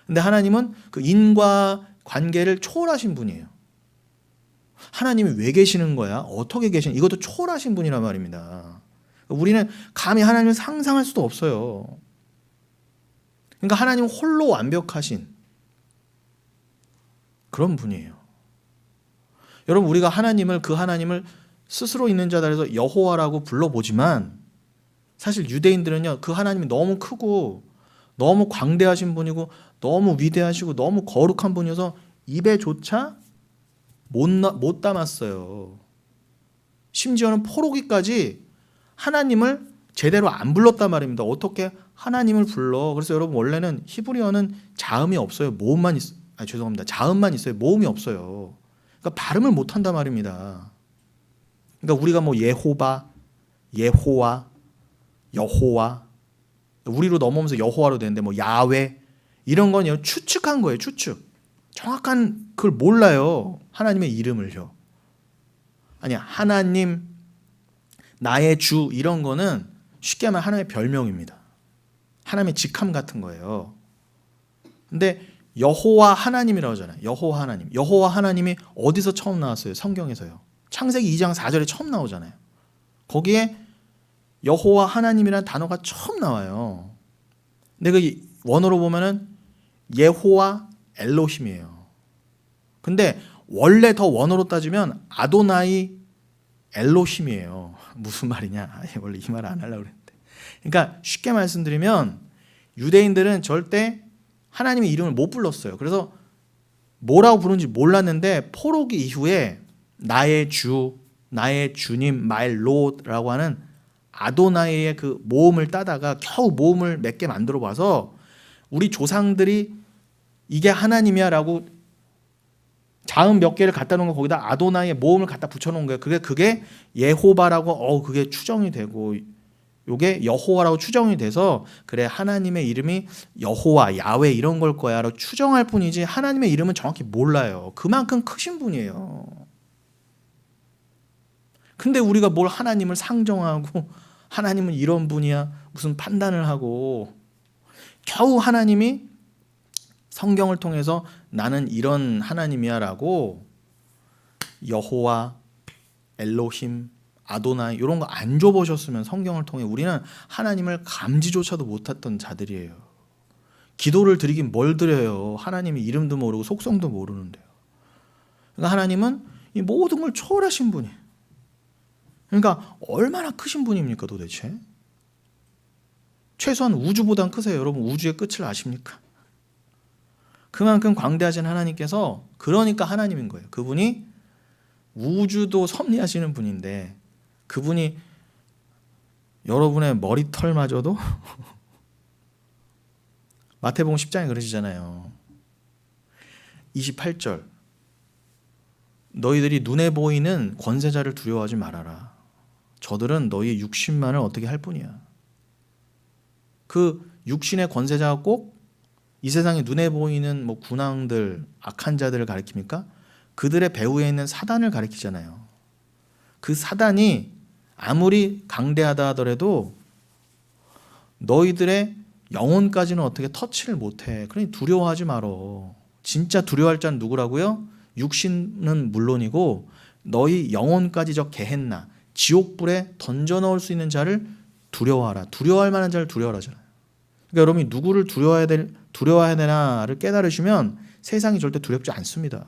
근데 하나님은 그 인과 관계를 초월하신 분이에요. 하나님이 왜 계시는 거야? 어떻게 계시는? 이것도 초월하신 분이란 말입니다. 우리는 감히 하나님을 상상할 수도 없어요. 그러니까 하나님은 홀로 완벽하신 그런 분이에요. 여러분 우리가 그 하나님을 스스로 있는 자들에서 여호와라고 불러보지만 사실 유대인들은요 그 하나님이 너무 크고 너무 광대하신 분이고 너무 위대하시고 너무 거룩한 분이어서 입에조차 못 담았어요. 심지어는 포로기까지 하나님을 제대로 안 불렀단 말입니다. 어떻게 하나님을 불러? 그래서 여러분 원래는 히브리어는 자음이 없어요. 모음만 죄송합니다. 자음만 있어요. 모음이 없어요. 그러니까 발음을 못 한단 말입니다. 그러니까 우리가 뭐 예호바, 예호와, 여호와, 우리로 넘어오면서 여호와로 되는데 뭐 야훼 이런 건 추측한 거예요. 추측. 정확한 그걸 몰라요. 하나님의 이름을요. 아니 하나님, 나의 주 이런 거는 쉽게 하면 하나님의 별명입니다. 하나님의 직함 같은 거예요. 근데 여호와 하나님이라고 하잖아요. 여호와 하나님. 여호와 하나님이 어디서 처음 나왔어요? 성경에서요. 창세기 2장 4절에 처음 나오잖아요. 거기에 여호와 하나님이라는 단어가 처음 나와요. 근데 그 원어로 보면은 예호와 엘로힘이에요. 근데 원래 더 원어로 따지면 아도나이 엘로힘이에요. 무슨 말이냐? 원래 이 말 안 하려고 그랬는데. 그러니까 쉽게 말씀드리면 유대인들은 절대 하나님의 이름을 못 불렀어요. 그래서 뭐라고 부르는지 몰랐는데 포로기 이후에 나의 주, 나의 주님, my Lord라고 하는 아도나이의 그 모음을 따다가 겨우 모음을 몇 개 만들어 봐서 우리 조상들이 이게 하나님이야 라고 자음 몇 개를 갖다 놓은 거 거기다 아도나이의 모음을 갖다 붙여 놓은 거예요. 그게 예호바라고 그게 추정이 되고 요게 여호와라고 추정이 돼서 그래 하나님의 이름이 여호와, 야훼 이런 걸 거야 라고 추정할 뿐이지 하나님의 이름은 정확히 몰라요. 그만큼 크신 분이에요. 근데 우리가 뭘 하나님을 상정하고 하나님은 이런 분이야 무슨 판단을 하고 겨우 하나님이 성경을 통해서 나는 이런 하나님이야 라고 여호와, 엘로힘, 아도나이 이런 거 안 줘보셨으면 성경을 통해 우리는 하나님을 감지조차도 못했던 자들이에요. 기도를 드리긴 뭘 드려요. 하나님의 이름도 모르고 속성도 모르는데요. 그러니까 하나님은 이 모든 걸 초월하신 분이에요. 그러니까 얼마나 크신 분입니까 도대체? 최소한 우주보단 크세요. 여러분 우주의 끝을 아십니까? 그만큼 광대하신 하나님께서 그러니까 하나님인 거예요. 그분이 우주도 섭리하시는 분인데 그분이 여러분의 머리털마저도 마태복음 10장에 그러시잖아요. 28절 너희들이 눈에 보이는 권세자를 두려워하지 말아라. 저들은 너희의 육신만을 어떻게 할 뿐이야. 그 육신의 권세자가 꼭 이 세상에 눈에 보이는 뭐 군왕들, 악한 자들을 가리킵니까? 그들의 배후에 있는 사단을 가리키잖아요. 그 사단이 아무리 강대하다 하더라도 너희들의 영혼까지는 어떻게 터치를 못해. 그러니 두려워하지 말어. 진짜 두려워할 자는 누구라고요? 육신은 물론이고 너희 영혼까지 저 게헨나 지옥불에 던져 넣을 수 있는 자를 두려워하라. 두려워할 만한 자를 두려워하잖아요. 그러니까 여러분이 누구를 두려워해야 되나를 깨달으시면 세상이 절대 두렵지 않습니다.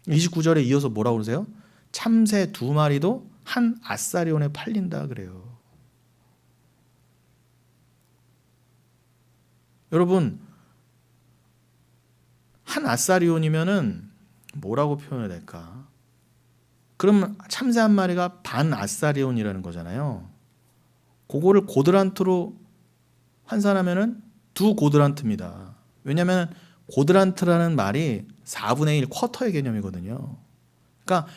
29절에 이어서 뭐라고 그러세요? 참새 2마리도 한 아사리온에 팔린다 그래요. 여러분 한 아사리온이면은 뭐라고 표현해야 될까? 그럼 참새 한 마리가 반 아사리온이라는 거잖아요. 그거를 고드란트로 환산하면은 2고드란트입니다. 왜냐하면 고드란트라는 말이 4분의 1 쿼터의 개념이거든요. 그러니까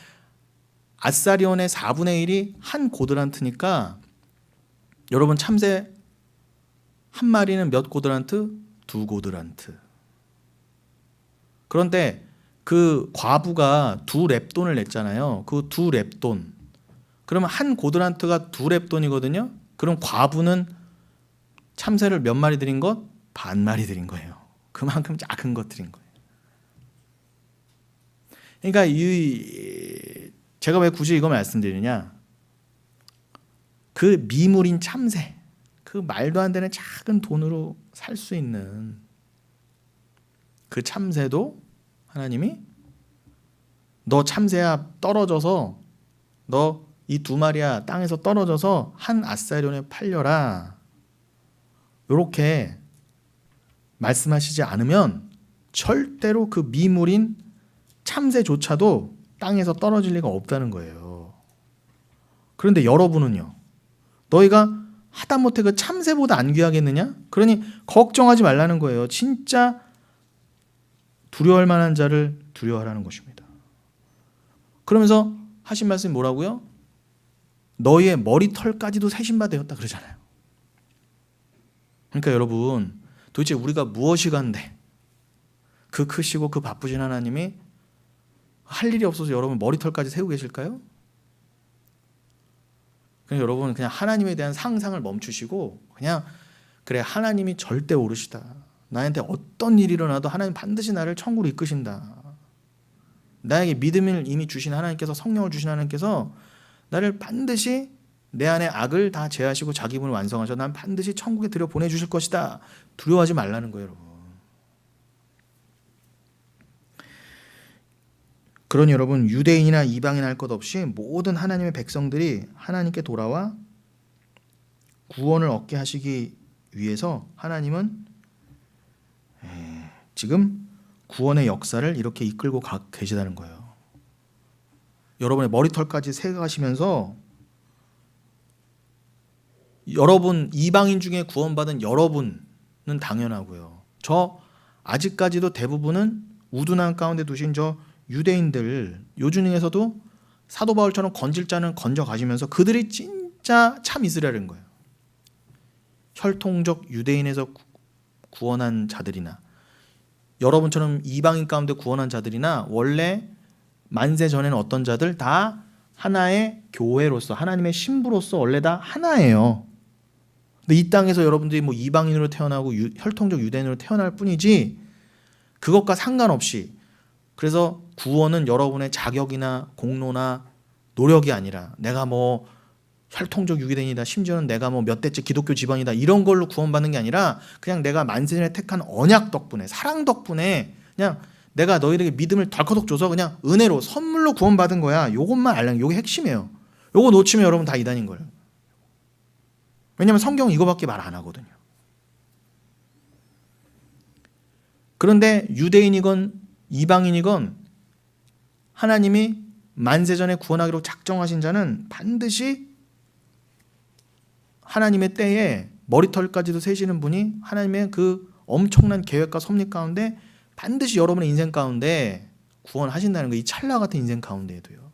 아사리온의 4분의 1이 한 고드란트니까 여러분 참새 한 마리는 몇 고드란트? 2고드란트. 그런데 그 과부가 2렙돈을 냈잖아요. 그 2렙돈. 그러면 한 고드란트가 2렙돈이거든요. 그럼 과부는 참새를 몇 마리 드린 것? 반 마리 드린 거예요. 그만큼 작은 것 드린 거예요. 그러니까 제가 왜 굳이 이거 말씀드리냐? 그 미물인 참새, 그 말도 안 되는 작은 돈으로 살 수 있는 그 참새도 하나님이 너 참새야 떨어져서 너 이 2마리야 땅에서 떨어져서 한 아사리온에 팔려라. 요렇게 말씀하시지 않으면 절대로 그 미물인 참새조차도 땅에서 떨어질 리가 없다는 거예요. 그런데 여러분은요, 너희가 하다못해 그 참새보다 안 귀하겠느냐? 그러니 걱정하지 말라는 거예요. 진짜 두려워할 만한 자를 두려워하라는 것입니다. 그러면서 하신 말씀이 뭐라고요? 너희의 머리털까지도 세신 바 되었다 그러잖아요. 그러니까 여러분, 도대체 우리가 무엇이 간데 그 크시고 그 바쁘신 하나님이 할 일이 없어서 여러분 머리털까지 세우고 계실까요? 그냥 여러분 그냥 하나님에 대한 상상을 멈추시고 그냥 그래, 하나님이 절대 오르시다. 나한테 어떤 일이 일어나도 하나님 반드시 나를 천국으로 이끄신다. 나에게 믿음을 이미 주신 하나님께서, 성령을 주신 하나님께서 나를 반드시 내 안에 악을 다 제하시고 자기 분을 완성하셔 난 반드시 천국에 들여 보내주실 것이다. 두려워하지 말라는 거예요, 여러분. 그러니 여러분, 유대인이나 이방인 할 것 없이 모든 하나님의 백성들이 하나님께 돌아와 구원을 얻게 하시기 위해서 하나님은 지금 구원의 역사를 이렇게 이끌고 계시다는 거예요. 여러분의 머리털까지 세가시면서 여러분, 이방인 중에 구원받은 여러분은 당연하고요. 저 아직까지도 대부분은 우둔한 가운데 두신 저 유대인들, 요 중에서도 사도 바울처럼 건질 자는 건져 가시면서 그들이 진짜 참 이스라엘인 거예요. 혈통적 유대인에서 구원한 자들이나 여러분처럼 이방인 가운데 구원한 자들이나 원래 만세 전에는 어떤 자들 다 하나의 교회로서 하나님의 신부로서 원래 다 하나예요. 근데 이 땅에서 여러분들이 뭐 이방인으로 태어나고 혈통적 유대인으로 태어날 뿐이지 그것과 상관없이, 그래서 구원은 여러분의 자격이나 공로나 노력이 아니라 내가 뭐 혈통적 유대인이다, 심지어는 내가 뭐 몇 대째 기독교 집안이다 이런 걸로 구원받는 게 아니라 그냥 내가 만세전에 택한 언약 덕분에, 사랑 덕분에 그냥 내가 너희들에게 믿음을 덜커덕 줘서 그냥 은혜로 선물로 구원받은 거야. 요것만 알려는 게 요게 핵심이에요. 요거 놓치면 여러분 다 이단인 거예요. 왜냐하면 성경은 이거밖에 말 안 하거든요. 그런데 유대인이건 이방인이건 하나님이 만세전에 구원하기로 작정하신 자는 반드시 하나님의 때에 머리털까지도 세시는 분이 하나님의 그 엄청난 계획과 섭리 가운데 반드시 여러분의 인생 가운데 구원하신다는 거예요. 이 찰나 같은 인생 가운데에도요.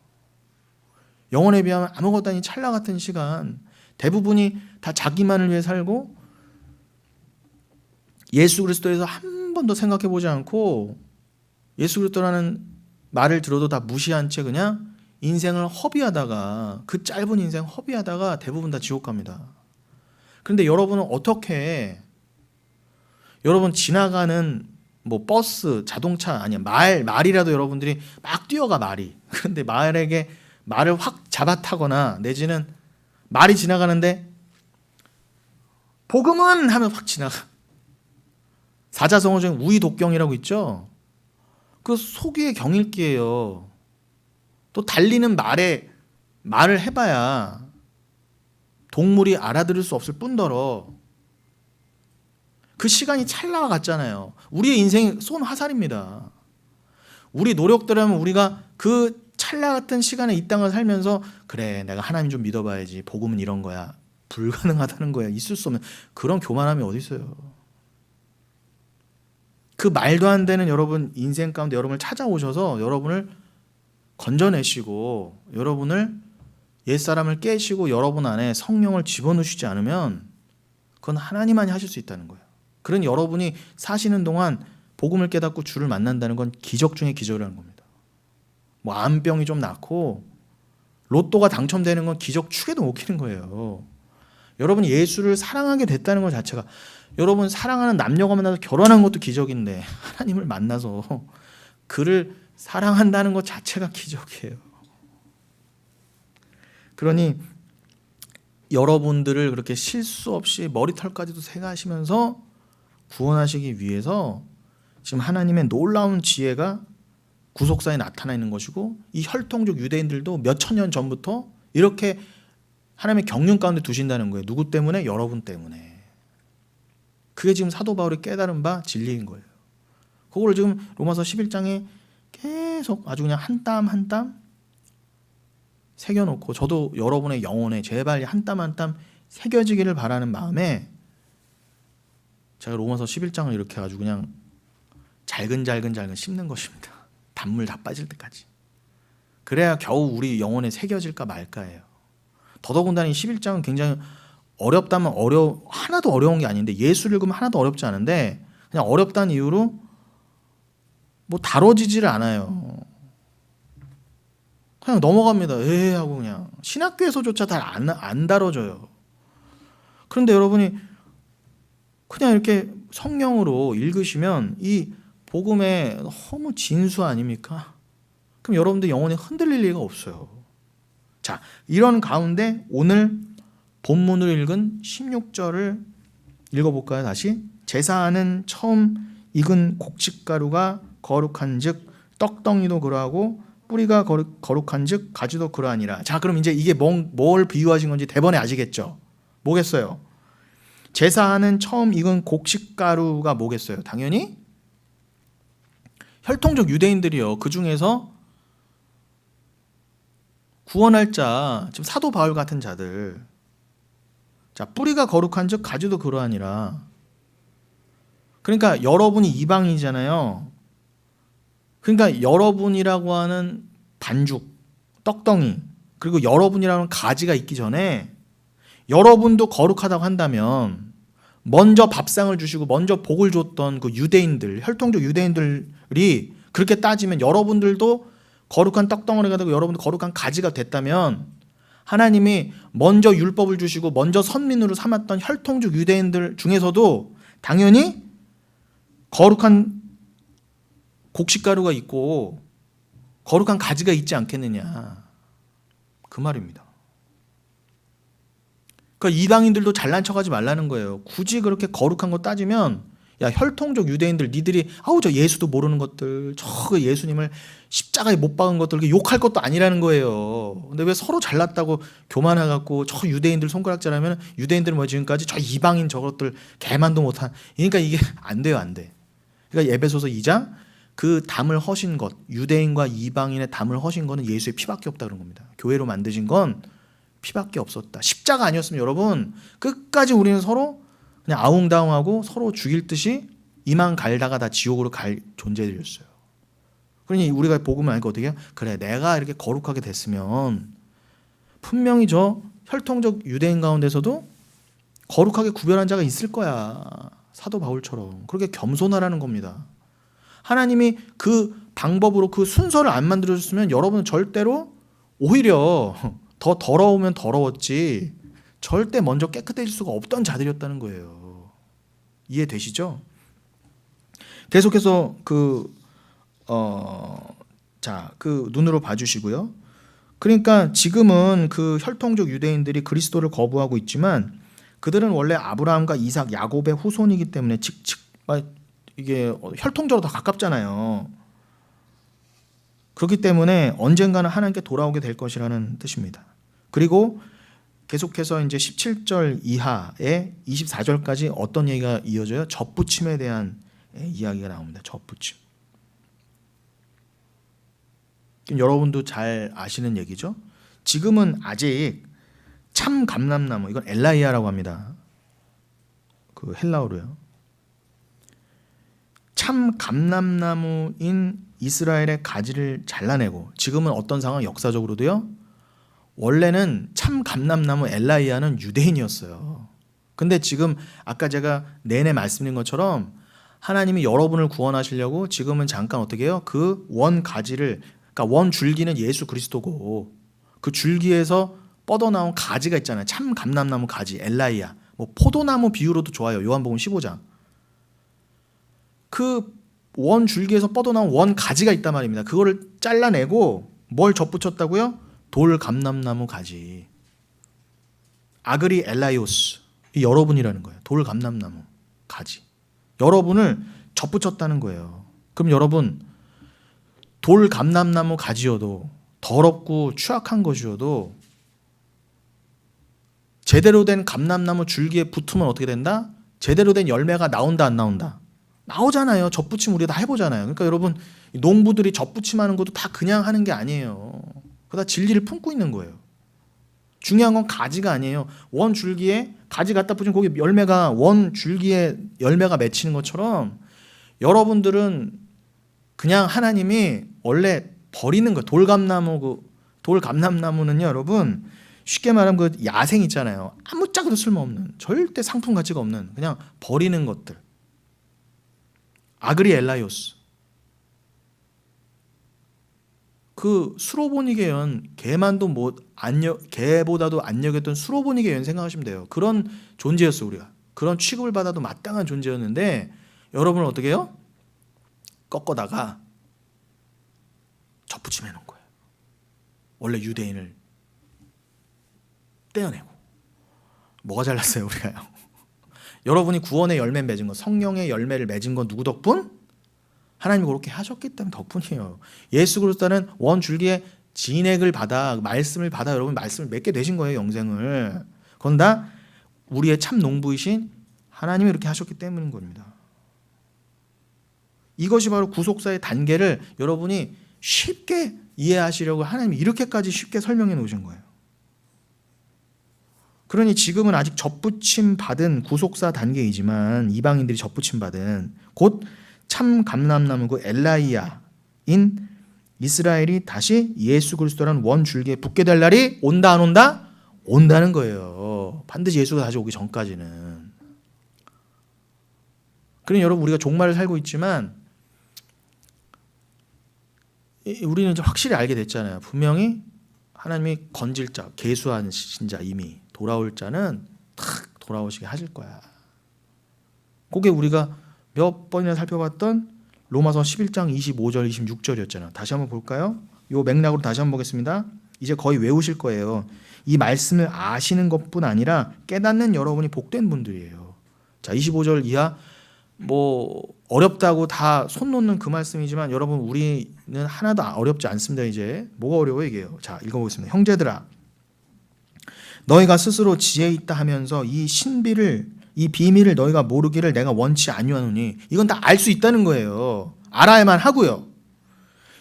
영혼에 비하면 아무것도 아닌 찰나 같은 시간, 대부분이 다 자기만을 위해 살고 예수 그리스도에서 한 번도 생각해 보지 않고 예수 그리스도라는 말을 들어도 다 무시한 채 그냥 인생을 허비하다가, 그 짧은 인생 허비하다가 대부분 다 지옥 갑니다. 그런데 여러분은 어떻게, 여러분 지나가는 뭐 버스, 자동차, 아니야 말이라도 여러분들이 막 뛰어가, 말이. 그런데 말에게 말을 확 잡아타거나 내지는 말이 지나가는데 복음은 하면 확 지나가. 사자성어 중에 우의독경이라고 있죠. 그 소기의 경읽기예요. 또 달리는 말을 해봐야 동물이 알아들을 수 없을 뿐더러 그 시간이 찰나와 같잖아요. 우리의 인생이 쏜 화살입니다. 우리 노력대로라면 우리가 그 찰나 같은 시간에 이 땅을 살면서 그래, 내가 하나님 좀 믿어봐야지, 복음은 이런 거야, 불가능하다는 거야, 있을 수 없는 그런 교만함이 어디 있어요. 그 말도 안 되는 여러분 인생 가운데 여러분을 찾아오셔서 여러분을 건져내시고 여러분을 옛사람을 깨시고 여러분 안에 성령을 집어넣으시지 않으면 그건 하나님만이 하실 수 있다는 거예요. 그러니 여러분이 사시는 동안 복음을 깨닫고 주를 만난다는 건 기적 중에 기적이라는 겁니다. 뭐 암병이 좀 낫고 로또가 당첨되는 건 기적 축에도 못 끼는 거예요. 여러분이 예수를 사랑하게 됐다는 것 자체가, 여러분 사랑하는 남녀가 만나서 결혼한 것도 기적인데 하나님을 만나서 그를 사랑한다는 것 자체가 기적이에요. 그러니 여러분들을 그렇게 실수 없이 머리털까지도 세가시면서 구원하시기 위해서 지금 하나님의 놀라운 지혜가 구속사에 나타나 있는 것이고, 이 혈통적 유대인들도 몇 천 년 전부터 이렇게 하나님의 경륜 가운데 두신다는 거예요. 누구 때문에? 여러분 때문에. 그게 지금 사도 바울이 깨달은 바 진리인 거예요. 그걸 지금 로마서 11장에 계속 아주 그냥 한 땀 한 땀 새겨놓고, 저도 여러분의 영혼에 제발 한 땀 한 땀 새겨지기를 바라는 마음에 제가 로마서 11장을 이렇게 아주 그냥 잘근잘근 씹는 것입니다. 단물 다 빠질 때까지. 그래야 겨우 우리 영혼에 새겨질까 말까예요. 더더군다나 이 11장은 굉장히 어렵다면 하나도 어려운 게 아닌데, 예수를 읽으면 하나도 어렵지 않은데 그냥 어렵다는 이유로 뭐 다뤄지지를 않아요. 그냥 넘어갑니다. 하고 그냥 신학교에서조차 잘 안 다뤄져요. 그런데 여러분이 그냥 이렇게 성령으로 읽으시면 이 복음의 너무 진수 아닙니까? 그럼 여러분들 영혼이 흔들릴 리가 없어요. 자, 이런 가운데 오늘 본문으로 읽은 16절을 읽어볼까요? 다시. 제사하는 처음 익은 곡식가루가 거룩한즉 떡덩이도 그러하고 뿌리가 거룩한즉 가지도 그러하니라. 자, 그럼 이제 이게 뭘 비유하신 건지 대번에 아시겠죠? 뭐겠어요? 제사하는 처음 익은 곡식가루가 뭐겠어요? 당연히 혈통적 유대인들이요. 그 중에서 구원할 자, 지금 사도 바울 같은 자들. 자, 뿌리가 거룩한즉 가지도 그러하니라. 그러니까 여러분이 이방인이잖아요. 그러니까 여러분이라고 하는 반죽, 떡덩이, 그리고 여러분이라고 하는 가지가 있기 전에 여러분도 거룩하다고 한다면 먼저 밥상을 주시고 먼저 복을 줬던 그 유대인들, 혈통적 유대인들이 그렇게 따지면 여러분들도 거룩한 떡덩어리가 되고 여러분도 거룩한 가지가 됐다면, 하나님이 먼저 율법을 주시고 먼저 선민으로 삼았던 혈통적 유대인들 중에서도 당연히 거룩한 곡식가루가 있고 거룩한 가지가 있지 않겠느냐, 그 말입니다. 그러니까 이방인들도 잘난 척하지 말라는 거예요. 굳이 그렇게 거룩한 거 따지면, 야, 혈통적 유대인들, 니들이 저 예수도 모르는 것들, 저 예수님을 십자가에 못 박은 것들, 욕할 것도 아니라는 거예요. 근데 왜 서로 잘났다고 교만해갖고 저 유대인들 손가락질하면 유대인들은 뭐 지금까지 저 이방인 저것들 개만도 못한. 그러니까 이게 안 돼요, 안 돼. 그러니까 에베소서 2장 그 담을 허신 것, 유대인과 이방인의 담을 허신 거는 예수의 피밖에 없다 그런 겁니다. 교회로 만드신 건 피밖에 없었다. 십자가 아니었으면 여러분 끝까지 우리는 서로 그냥 아웅다웅하고 서로 죽일 듯이 이만 갈다가 다 지옥으로 갈 존재들이었어요. 그러니 우리가 복음을 알고 어떻게 해요? 그래, 내가 이렇게 거룩하게 됐으면 분명히 저 혈통적 유대인 가운데서도 거룩하게 구별한 자가 있을 거야. 사도 바울처럼. 그렇게 겸손하라는 겁니다. 하나님이 그 방법으로 그 순서를 안 만들어줬으면 여러분은 절대로 오히려 더 더러우면 더러웠지 절대 먼저 깨끗해질 수가 없던 자들이었다는 거예요. 이해되시죠? 계속해서 그 눈으로 봐주시고요. 그러니까 지금은 그 혈통적 유대인들이 그리스도를 거부하고 있지만 그들은 원래 아브라함과 이삭, 야곱의 후손이기 때문에 이게 혈통적으로 더 가깝잖아요. 그렇기 때문에 언젠가는 하나님께 돌아오게 될 것이라는 뜻입니다. 그리고 계속해서 이제 17절 이하에 24절까지 어떤 얘기가 이어져요? 접붙임에 대한 이야기가 나옵니다. 접붙임. 여러분도 잘 아시는 얘기죠? 지금은 아직 참 감람나무, 이건 엘라이아라고 합니다. 그 헬라어로요. 참 감람나무인 이스라엘의 가지를 잘라내고, 지금은 어떤 상황 역사적으로도요. 원래는 참 감람나무 엘라이아는 유대인이었어요. 근데 지금 아까 제가 내내 말씀드린 것처럼 하나님이 여러분을 구원하시려고 지금은 잠깐 어떻게 해요? 그 원 가지를, 그러니까 원 줄기는 예수 그리스도고 그 줄기에서 뻗어나온 가지가 있잖아요. 참 감람나무 가지, 엘라이아. 뭐 포도나무 비유로도 좋아요. 요한복음 15장. 그 원 줄기에서 뻗어나온 원 가지가 있단 말입니다. 그거를 잘라내고 뭘 접붙였다고요? 돌 감람나무 가지. 아그리 엘라이오스. 이 여러분이라는 거예요. 돌 감람나무 가지. 여러분을 접붙였다는 거예요. 그럼 여러분, 돌 감람나무 가지여도 더럽고 추악한 것이어도 제대로 된 감람나무 줄기에 붙으면 어떻게 된다? 제대로 된 열매가 나온다 안 나온다? 나오잖아요. 젖붙임 우리가 다 해보잖아요. 그러니까 여러분 농부들이 젖붙임하는 것도 다 그냥 하는 게 아니에요. 그다 진리를 품고 있는 거예요. 중요한 건 가지가 아니에요. 원 줄기에 가지 갖다 붙이면 거기 열매가 원 줄기에 열매가 맺히는 것처럼 여러분들은 그냥 하나님이 원래 버리는 거 돌감나무 돌감람나무는요 여러분 쉽게 말하면 그 야생 있잖아요. 아무짝에도 쓸모없는 절대 상품 가치가 없는 그냥 버리는 것들. 아그리엘라이오스. 그 수로보니게연 개만도 개보다도 안 여겼던 수로보니게연 생각하시면 돼요. 그런 존재였어 우리가. 그런 취급을 받아도 마땅한 존재였는데 여러분은 어떻게 해요? 꺾어다가 접붙임해 놓은 거예요. 원래 유대인을 떼어내고. 뭐가 잘났어요 우리가요? 여러분이 구원의 열매 맺은 거, 성령의 열매를 맺은 건 누구 덕분? 하나님이 그렇게 하셨기 때문에 덕분이에요. 예수 그리스도는 원 줄기에 진액을 받아 말씀을 받아 여러분 말씀을 맺게 되신 거예요. 영생을. 그건 다 우리의 참 농부이신 하나님이 이렇게 하셨기 때문인 겁니다. 이것이 바로 구속사의 단계를 여러분이 쉽게 이해하시려고 하나님이 이렇게까지 쉽게 설명해 놓으신 거예요. 그러니 지금은 아직 젖붙임 받은 구속사 단계이지만 이방인들이 젖붙임 받은 곧 참 감람나무 그 엘라이아인 이스라엘이 다시 예수 그리스도라는 원 줄기에 붙게 될 날이 온다 안 온다? 온다는 거예요. 반드시 예수가 다시 오기 전까지는. 그러니 여러분 우리가 종말을 살고 있지만 우리는 이제 확실히 알게 됐잖아요. 분명히 하나님이 건질 자, 계수하신 자 이미 돌아올 자는 탁 돌아오시게 하실 거야. 그게 우리가 몇 번이나 살펴봤던 로마서 11장 25절 26절이었잖아요. 다시 한번 볼까요? 이 맥락으로 다시 한번 보겠습니다. 이제 거의 외우실 거예요. 이 말씀을 아시는 것뿐 아니라 깨닫는 여러분이 복된 분들이에요. 자, 25절 이하 뭐 어렵다고 다 손 놓는 그 말씀이지만 여러분 우리는 하나도 어렵지 않습니다. 이제 뭐가 어려워요 이게요. 자, 읽어보겠습니다. 형제들아 너희가 스스로 지혜 있다 하면서 이 비밀을 너희가 모르기를 내가 원치 아니하노니 이건 다 알 수 있다는 거예요. 알아야만 하고요.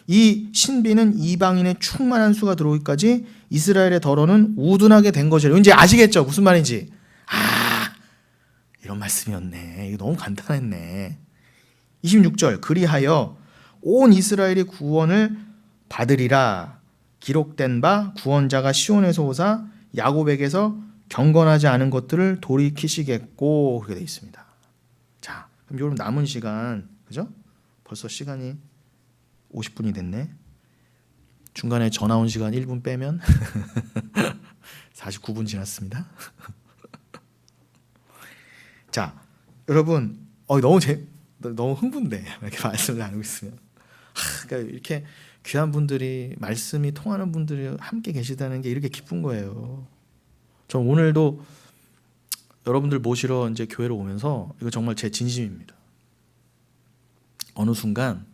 이 신비는 이방인의 충만한 수가 들어오기까지 이스라엘의 덜어는 우둔하게 된 것이라. 이제 아시겠죠? 무슨 말인지. 이런 말씀이었네. 이거 너무 간단했네. 26절 그리하여 온 이스라엘이 구원을 받으리라. 기록된 바 구원자가 시온에서 오사 야곱에게서 경건하지 않은 것들을 돌이키시겠고 그렇게 되어 있습니다. 자, 그럼 여러분 남은 시간 그죠? 벌써 시간이 50분이 됐네. 중간에 전화 온 시간 1분 빼면 49분 지났습니다. 자, 여러분 너무 흥분돼. 이렇게 말씀을 나누고 있으면. 그러니까 이렇게 귀한 분들이 말씀이 통하는 분들이 함께 계시다는 게 이렇게 기쁜 거예요. 저 오늘도 여러분들 모시러 이제 교회로 오면서 이거 정말 제 진심입니다. 어느 순간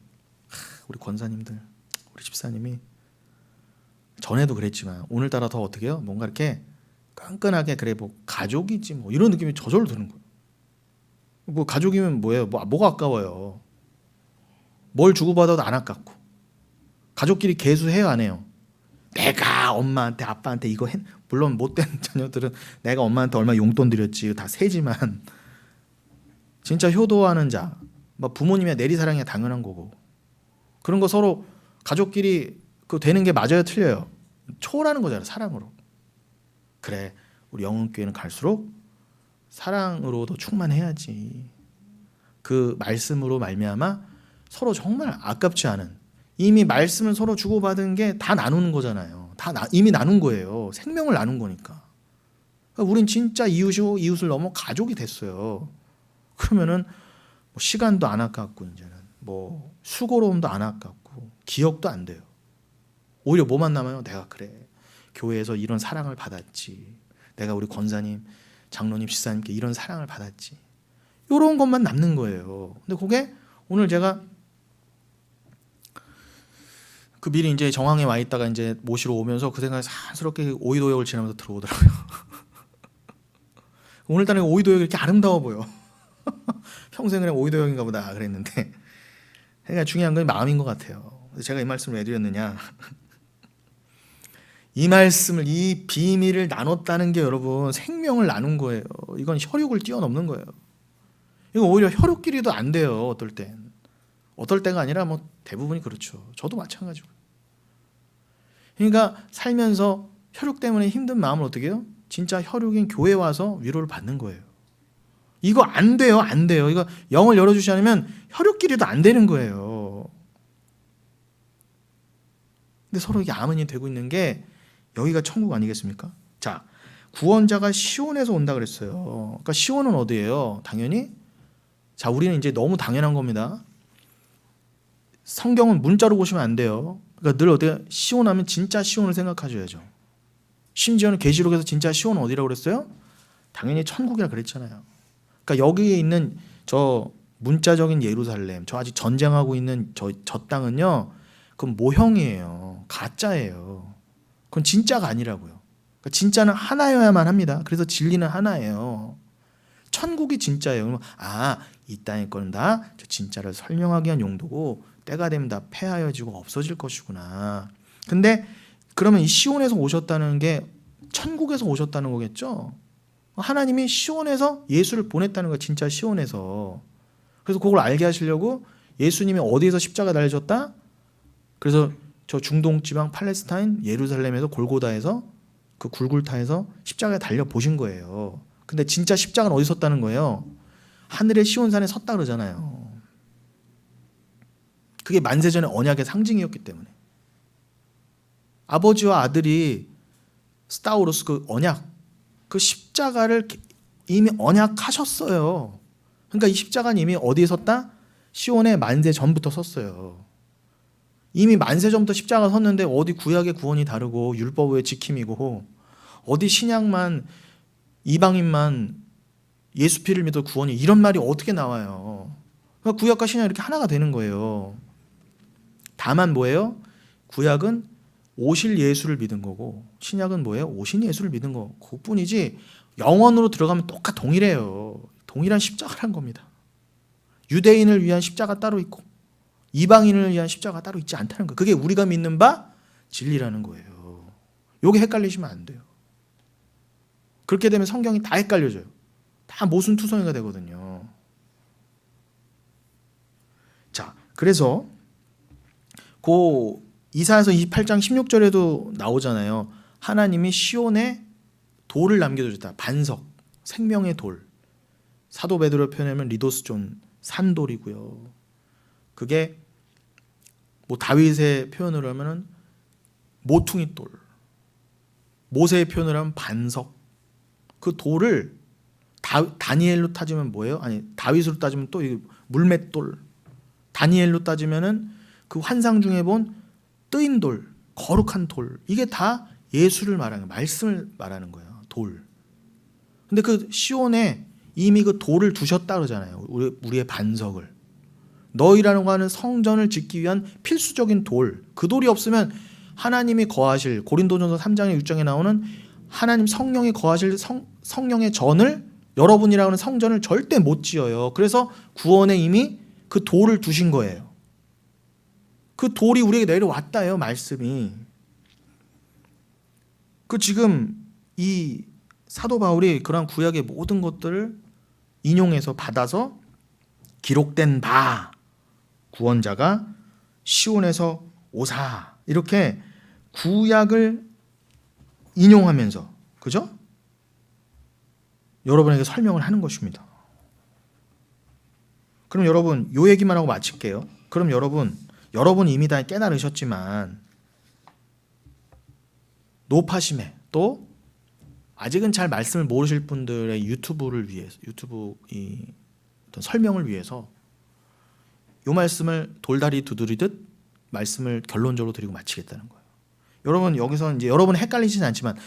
우리 권사님들, 우리 집사님이 전에도 그랬지만 오늘따라 더 어떻게 해요? 뭔가 이렇게 끈끈하게 그래 뭐 가족이지 뭐 이런 느낌이 저절로 드는 거예요. 뭐 가족이면 뭐예요? 뭐가 아까워요? 뭘 주고받아도 안 아깝고 가족끼리 계수해요 안 해요? 내가 엄마한테 아빠한테 이거 물론 못된 자녀들은 내가 엄마한테 얼마 용돈 드렸지 다 세지만 진짜 효도하는 자 부모님의 내리사랑이 당연한 거고 그런 거 서로 가족끼리 그 되는 게 맞아요 틀려요? 초월하는 거잖아요 사랑으로. 그래 우리 영혼교회는 갈수록 사랑으로 더 충만해야지. 그 말씀으로 말미암아 서로 정말 아깝지 않은 이미 말씀을 서로 주고받은 게 다 나누는 거잖아요. 이미 나눈 거예요. 생명을 나눈 거니까. 그러니까 우린 진짜 이웃이고 이웃을 넘어 가족이 됐어요. 그러면은 뭐 시간도 안 아깝고 이제는 뭐 수고로움도 안 아깝고 기억도 안 돼요. 오히려 뭐만 남아요? 내가 그래 교회에서 이런 사랑을 받았지. 내가 우리 권사님, 장로님, 집사님께 이런 사랑을 받았지. 이런 것만 남는 거예요. 근데 그게 오늘 제가 그 미리 이제 정황에 와 있다가 이제 모시러 오면서 그 생각이 산스럽게 오이도역을 지나면서 들어오더라고요. 오늘따라 오이도역이 이렇게 아름다워 보여. 평생 그냥 오이도형인가 보다 그랬는데 그러니까 중요한 건 마음인 것 같아요. 제가 이 말씀을 왜 드렸느냐, 이 말씀을, 이 비밀을 나눴다는 게 여러분 생명을 나눈 거예요. 이건 혈육을 뛰어넘는 거예요. 이거 오히려 혈육끼리도 안 돼요. 어떨 때가 아니라 뭐 대부분이 그렇죠. 저도 마찬가지고. 그러니까 살면서 혈육 때문에 힘든 마음을 어떻게 해요? 진짜 혈육인 교회 와서 위로를 받는 거예요. 이거 안 돼요. 안 돼요. 이거 영을 열어주지 않으면 혈육끼리도 안 되는 거예요. 근데 서로 이게 아멘이 되고 있는 게 여기가 천국 아니겠습니까? 자, 구원자가 시온에서 온다 그랬어요. 그러니까 시온은 어디예요? 당연히, 자, 우리는 이제 너무 당연한 겁니다. 성경은 문자로 보시면 안 돼요. 그러니까 늘 어디 시온 하면 진짜 시온을 생각하셔야죠. 심지어는 계시록에서 진짜 시온은 어디라고 그랬어요? 당연히 천국이라 그랬잖아요. 그러니까 여기에 있는 저 문자적인 예루살렘, 저 아직 전쟁하고 있는 저 땅은요, 그건 모형이에요. 가짜예요. 그건 진짜가 아니라고요. 그러니까 진짜는 하나여야만 합니다. 그래서 진리는 하나예요. 천국이 진짜예요. 이 땅의 거는 다 진짜를 설명하기 위한 용도고 때가 되면 다 폐하여지고 없어질 것이구나. 근데 그러면 이 시온에서 오셨다는 게 천국에서 오셨다는 거겠죠? 하나님이 시온에서 예수를 보냈다는 거예요. 진짜 시온에서. 그래서 그걸 알게 하시려고 예수님이 어디에서 십자가 달려졌다? 그래서 저 중동 지방 팔레스타인 예루살렘에서 골고다에서 그 굴굴타에서 십자가에 달려 보신 거예요. 근데 진짜 십자가는 어디 섰다는 거예요? 하늘의 시온산에 섰다 그러잖아요. 그게 만세전의 언약의 상징이었기 때문에. 아버지와 아들이 스타우로스 그 언약, 그 십자가를 이미 언약하셨어요. 그러니까 이 십자가는 이미 어디에 섰다? 시온의 만세 전부터 섰어요. 이미 만세 전부터 십자가 섰는데 어디 구약의 구원이 다르고 율법의 지킴이고 어디 신약만 이방인만 예수 피를 믿어 구원이, 이런 말이 어떻게 나와요? 그러니까 구약과 신약이 이렇게 하나가 되는 거예요. 다만 뭐예요? 구약은 오실 예수를 믿은 거고 신약은 뭐예요? 오신 예수를 믿은 거, 그뿐이지 영원으로 들어가면 동일해요. 동일한 십자가란 겁니다. 유대인을 위한 십자가 따로 있고 이방인을 위한 십자가 따로 있지 않다는 거예요. 그게 우리가 믿는 바 진리라는 거예요. 요게 헷갈리시면 안 돼요. 그렇게 되면 성경이 다 헷갈려져요. 다 모순투성이가 되거든요. 자, 그래서 그 이사야서 28장 16절에도 나오잖아요. 하나님이 시온에 돌을 남겨두셨다. 반석, 생명의 돌. 사도 베드로 표현하면 리도스존, 산돌이고요. 그게 뭐 다윗의 표현으로 하면은 모퉁이 돌, 모세의 표현으로 하면 반석. 그 돌을 다니엘로 따지면 뭐예요? 아니, 다윗으로 따지면 또 물맷돌. 다니엘로 따지면은 그 환상 중에 본 뜨인 돌, 거룩한 돌. 이게 다 예수를 말하는 거예요. 말씀을 말하는 거예요. 돌. 근데 그 시온에 이미 그 돌을 두셨다 그러잖아요. 우리의 반석을. 너희라는 거는 성전을 짓기 위한 필수적인 돌. 그 돌이 없으면 하나님이 거하실, 고린도전서 3장에 6장에 나오는 하나님 성령이 거하실 성령의 전을, 여러분이라고 하는 성전을 절대 못 지어요. 그래서 구원에 이미 그 돌을 두신 거예요. 그 돌이 우리에게 내려왔다요, 말씀이. 그 지금 이 사도 바울이 그러한 구약의 모든 것들을 인용해서 받아서 기록된 바 구원자가 시온에서 오사, 이렇게 구약을 인용하면서, 그죠? 여러분에게 설명을 하는 것입니다. 그럼 여러분, 요 얘기만 하고 마칠게요. 그럼 여러분 이미 다 깨달으셨지만 노파심에, 또 아직은 잘 말씀을 모르실 분들의 유튜브 이 어떤 설명을 위해서 요 말씀을 돌다리 두드리듯 말씀을 결론적으로 드리고 마치겠다는 거예요. 여러분, 여기서 이제 여러분은 헷갈리지는 않지만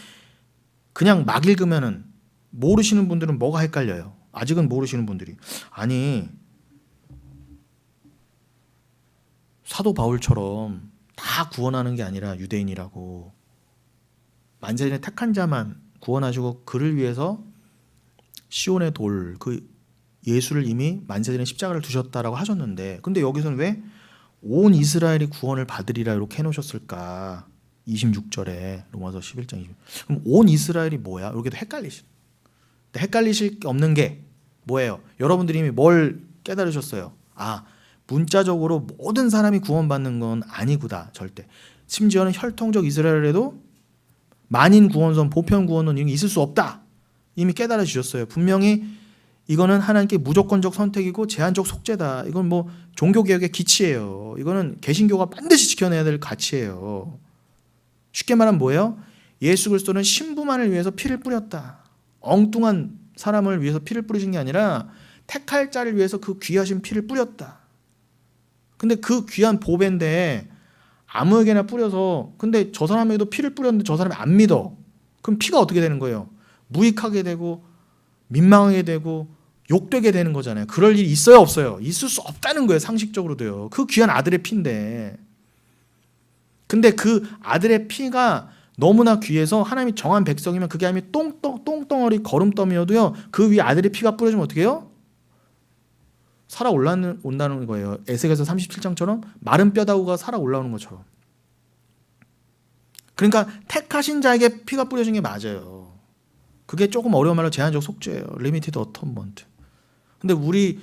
그냥 막 읽으면은 모르시는 분들은 뭐가 헷갈려요? 아직은 모르시는 분들이, 아니 사도 바울처럼 다 구원하는 게 아니라 유대인이라고 만세전에 택한 자만 구원하시고 그를 위해서 시온의 돌, 그 예수를 이미 만세전에 십자가를 두셨다라고 하셨는데, 근데 여기서는 왜 온 이스라엘이 구원을 받으리라 이렇게 해놓으셨을까? 26절에 로마서 11장 20. 그럼 온 이스라엘이 뭐야? 여기도 헷갈리실. 헷갈리실 게 없는 게 뭐예요? 여러분들이 이미 뭘 깨달으셨어요? 아, 문자적으로 모든 사람이 구원받는 건 아니구나, 절대. 심지어는 혈통적 이스라엘에도 만인 구원선, 보편 구원은 이미 있을 수 없다. 이미 깨달아 주셨어요. 분명히 이거는 하나님께 무조건적 선택이고 제한적 속죄다. 이건 뭐 종교개혁의 기치예요. 이거는 개신교가 반드시 지켜내야 될 가치예요. 쉽게 말하면 뭐예요? 예수 그리스도는 신부만을 위해서 피를 뿌렸다. 엉뚱한 사람을 위해서 피를 뿌리신 게 아니라 택할 자를 위해서 그 귀하신 피를 뿌렸다. 근데 그 귀한 보배인데 아무에게나 뿌려서, 근데 저 사람에게도 피를 뿌렸는데 저 사람이 안 믿어. 그럼 피가 어떻게 되는 거예요? 무익하게 되고 민망하게 되고 욕되게 되는 거잖아요. 그럴 일이 있어요, 없어요? 있을 수 없다는 거예요, 상식적으로도요. 그 귀한 아들의 피인데. 근데 그 아들의 피가 너무나 귀해서 하나님이 정한 백성이면 그게 아니면 똥덩어리 거름더미여도요, 그 위에 아들의 피가 뿌려지면 어떻게 해요? 살아 온다는 거예요. 에스겔서 37장처럼 마른 뼈다구가 살아 올라오는 것처럼. 그러니까 택하신 자에게 피가 뿌려진 게 맞아요. 그게 조금 어려운 말로 제한적 속죄예요. 리미티드 어텀먼트. 근데 우리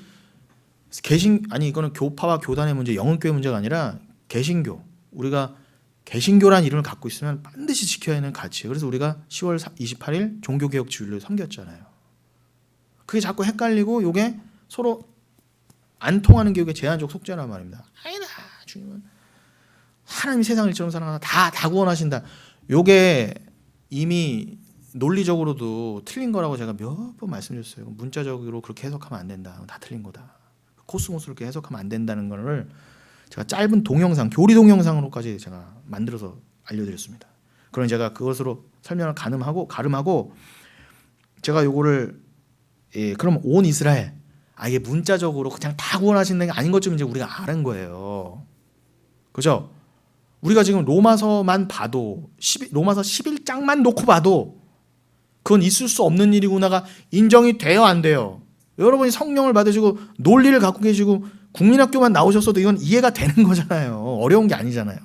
이거는 교파와 교단의 문제, 영혼교회 문제가 아니라 개신교. 우리가 개신교란 이름을 갖고 있으면 반드시 지켜야 하는 가치예요. 그래서 우리가 10월 28일 종교개혁 주일을 섬겼잖아요. 그게 자꾸 헷갈리고 요게 서로 안 통하는 게 이게 제한적 속죄란 말입니다. 아니다, 주님은 하나님이 세상을 이처럼 사랑하다 다 구원하신다. 요게 이미 논리적으로도 틀린 거라고 제가 몇 번 말씀드렸어요. 문자적으로 그렇게 해석하면 안 된다. 다 틀린 거다. 코스모스를 그렇게 해석하면 안 된다는 거를 제가 짧은 동영상, 교리 동영상으로까지 제가 만들어서 알려드렸습니다. 그럼 제가 그것으로 설명을 가름하고 제가 요거를 그럼 온 이스라엘 아예 문자적으로 그냥 다 구원하시는 게 아닌 것 좀 이제 우리가 아는 거예요. 그죠? 우리가 지금 로마서만 봐도 로마서 11장만 놓고 봐도 그건 있을 수 없는 일이구나가 인정이 돼요, 안 돼요? 여러분이 성령을 받으시고 논리를 갖고 계시고 국민학교만 나오셨어도 이건 이해가 되는 거잖아요. 어려운 게 아니잖아요.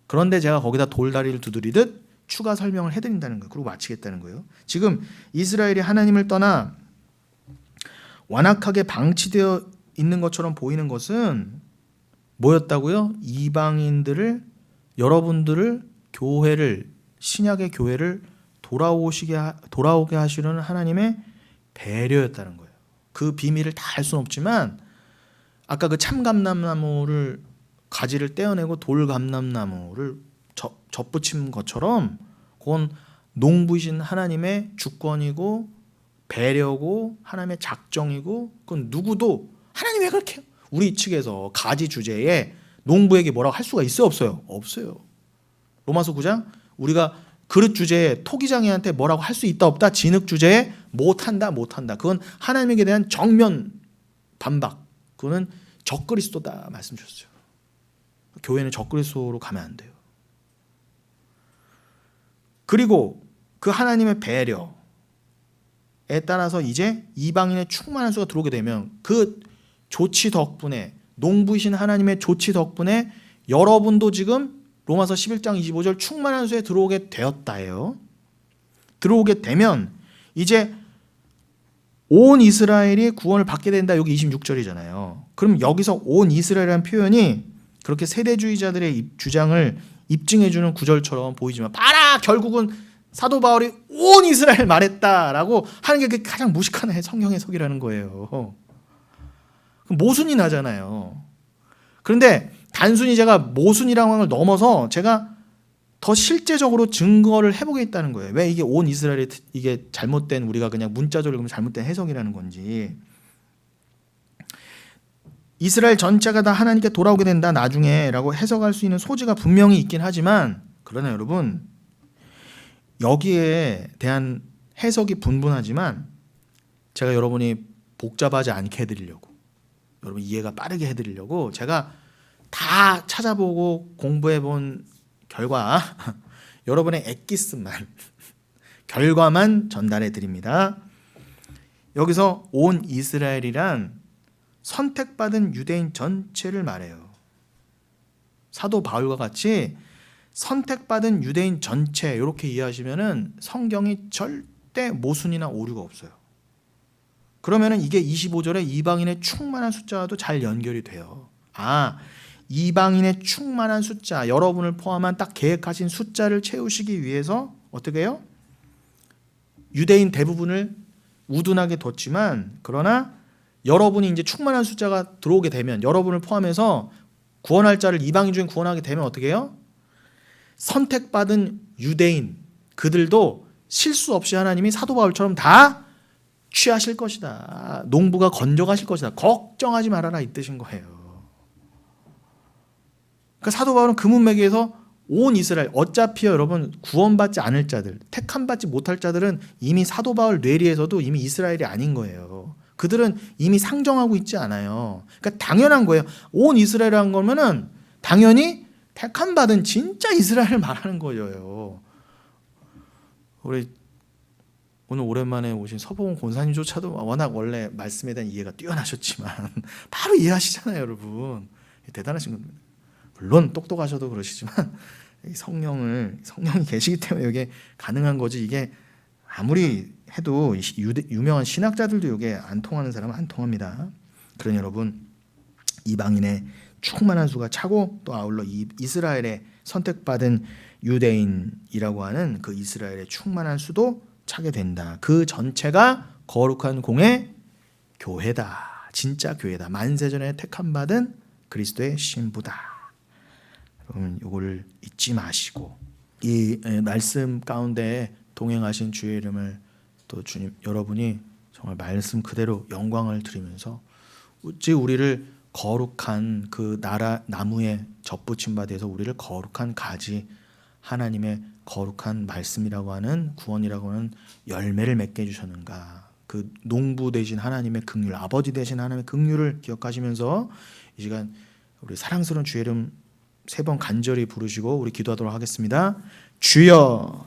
그런데 제가 거기다 돌다리를 두드리듯 추가 설명을 해드린다는 거예요. 그리고 마치겠다는 거예요. 지금 이스라엘이 하나님을 떠나 완악하게 방치되어 있는 것처럼 보이는 것은 뭐였다고요? 이방인들을, 여러분들을, 교회를, 신약의 교회를 돌아오게 하시려는 하나님의 배려였다는 거예요. 그 비밀을 다 알 수는 없지만 아까 그 참감람나무를 가지를 떼어내고 돌감람나무를 접붙인 것처럼 그건 농부이신 하나님의 주권이고 배려고 하나님의 작정이고, 그건 누구도 하나님 왜 그렇게 해요? 우리 측에서 가지 주제에 농부에게 뭐라고 할 수가 있어요, 없어요? 없어요. 로마서 9장 우리가 그릇 주제에 토기장애한테 뭐라고 할 수 있다 없다, 진흙 주제에 못한다. 그건 하나님에게 대한 정면 반박. 그거는 적그리스도다 말씀 주셨어요. 교회는 적그리스도로 가면 안 돼요. 그리고 그 하나님의 배려에 따라서 이제 이방인의 충만한 수가 들어오게 되면 그 조치 덕분에, 농부이신 하나님의 조치 덕분에 여러분도 지금 로마서 11장 25절 충만한 수에 들어오게 되었다예요. 들어오게 되면 이제 온 이스라엘이 구원을 받게 된다. 여기 26절이잖아요. 그럼 여기서 온 이스라엘이라는 표현이 그렇게 세대주의자들의 주장을 입증해주는 구절처럼 보이지만, 봐라, 결국은 사도 바울이 온 이스라엘 말했다라고 하는 게 가장 무식한 성경 해석이라는 거예요. 모순이 나잖아요. 그런데 단순히 제가 모순이라는 걸 넘어서 제가 더 실제적으로 증거를 해보겠다는 거예요. 왜 이게 온 이스라엘이 이게 잘못된, 우리가 그냥 문자적으로 읽으면 잘못된 해석이라는 건지. 이스라엘 전체가 다 하나님께 돌아오게 된다 나중에 라고 해석할 수 있는 소지가 분명히 있긴 하지만, 그러나 여러분 여기에 대한 해석이 분분하지만 제가 여러분이 복잡하지 않게 해드리려고, 여러분 이해가 빠르게 해드리려고 제가 다 찾아보고 공부해본 결과 여러분의 엑기스만 결과만 전달해 드립니다. 여기서 온 이스라엘이란 선택받은 유대인 전체를 말해요. 사도 바울과 같이 선택받은 유대인 전체 이렇게 이해하시면은 성경이 절대 모순이나 오류가 없어요. 그러면은 이게 25절에 이방인의 충만한 숫자와도 잘 연결이 돼요. 이방인의 충만한 숫자, 여러분을 포함한 딱 계획하신 숫자를 채우시기 위해서 어떻게 해요? 유대인 대부분을 우둔하게 뒀지만, 그러나 여러분이 이제 충만한 숫자가 들어오게 되면, 여러분을 포함해서 구원할 자를 이방인 중에 구원하게 되면 어떻게 해요? 선택받은 유대인 그들도 실수 없이 하나님이 사도 바울처럼 다 취하실 것이다. 농부가 건져가실 것이다. 걱정하지 말아라 이 뜻인 거예요. 그러니까 사도 바울은 그 문맥에서 온 이스라엘, 어차피요 여러분 구원받지 않을 자들, 택함받지 못할 자들은 이미 사도 바울 뇌리에서도 이미 이스라엘이 아닌 거예요. 그들은 이미 상정하고 있지 않아요. 그러니까 당연한 거예요. 온 이스라엘이라는 거면은 당연히 택함받은 진짜 이스라엘을 말하는 거예요. 우리 오늘 오랜만에 오신 서봉 권사님조차도 워낙 원래 말씀에 대한 이해가 뛰어나셨지만 바로 이해하시잖아요, 여러분. 대단하신 겁니다. 물론 똑똑하셔도 그러시지만 성령이 계시기 때문에 이게 가능한 거지. 이게 아무리 해도 유명한 신학자들도 이게 안 통하는 사람은 안 통합니다. 그러니 여러분, 이방인의 충만한 수가 차고 또 아울러 이스라엘의 선택받은 유대인이라고 하는 그 이스라엘의 충만한 수도 차게 된다. 그 전체가 거룩한 공의 교회다. 진짜 교회다. 만세전에 택함받은 그리스도의 신부다. 여러분 이거를 잊지 마시고 이 말씀 가운데 동행하신 주의 이름을 또 주님 여러분이 정말 말씀 그대로 영광을 드리면서 어찌 우리를 거룩한 그 나무에 접붙임 바 돼서 우리를 거룩한 가지 하나님의 거룩한 말씀이라고 하는 구원이라고 하는 열매를 맺게 해주셨는가. 그 농부 되신 하나님의 긍휼, 아버지 되신 하나님의 긍휼을 기억하시면서 이 시간 우리 사랑스러운 주의 이름 3번 간절히 부르시고 우리 기도하도록 하겠습니다. 주여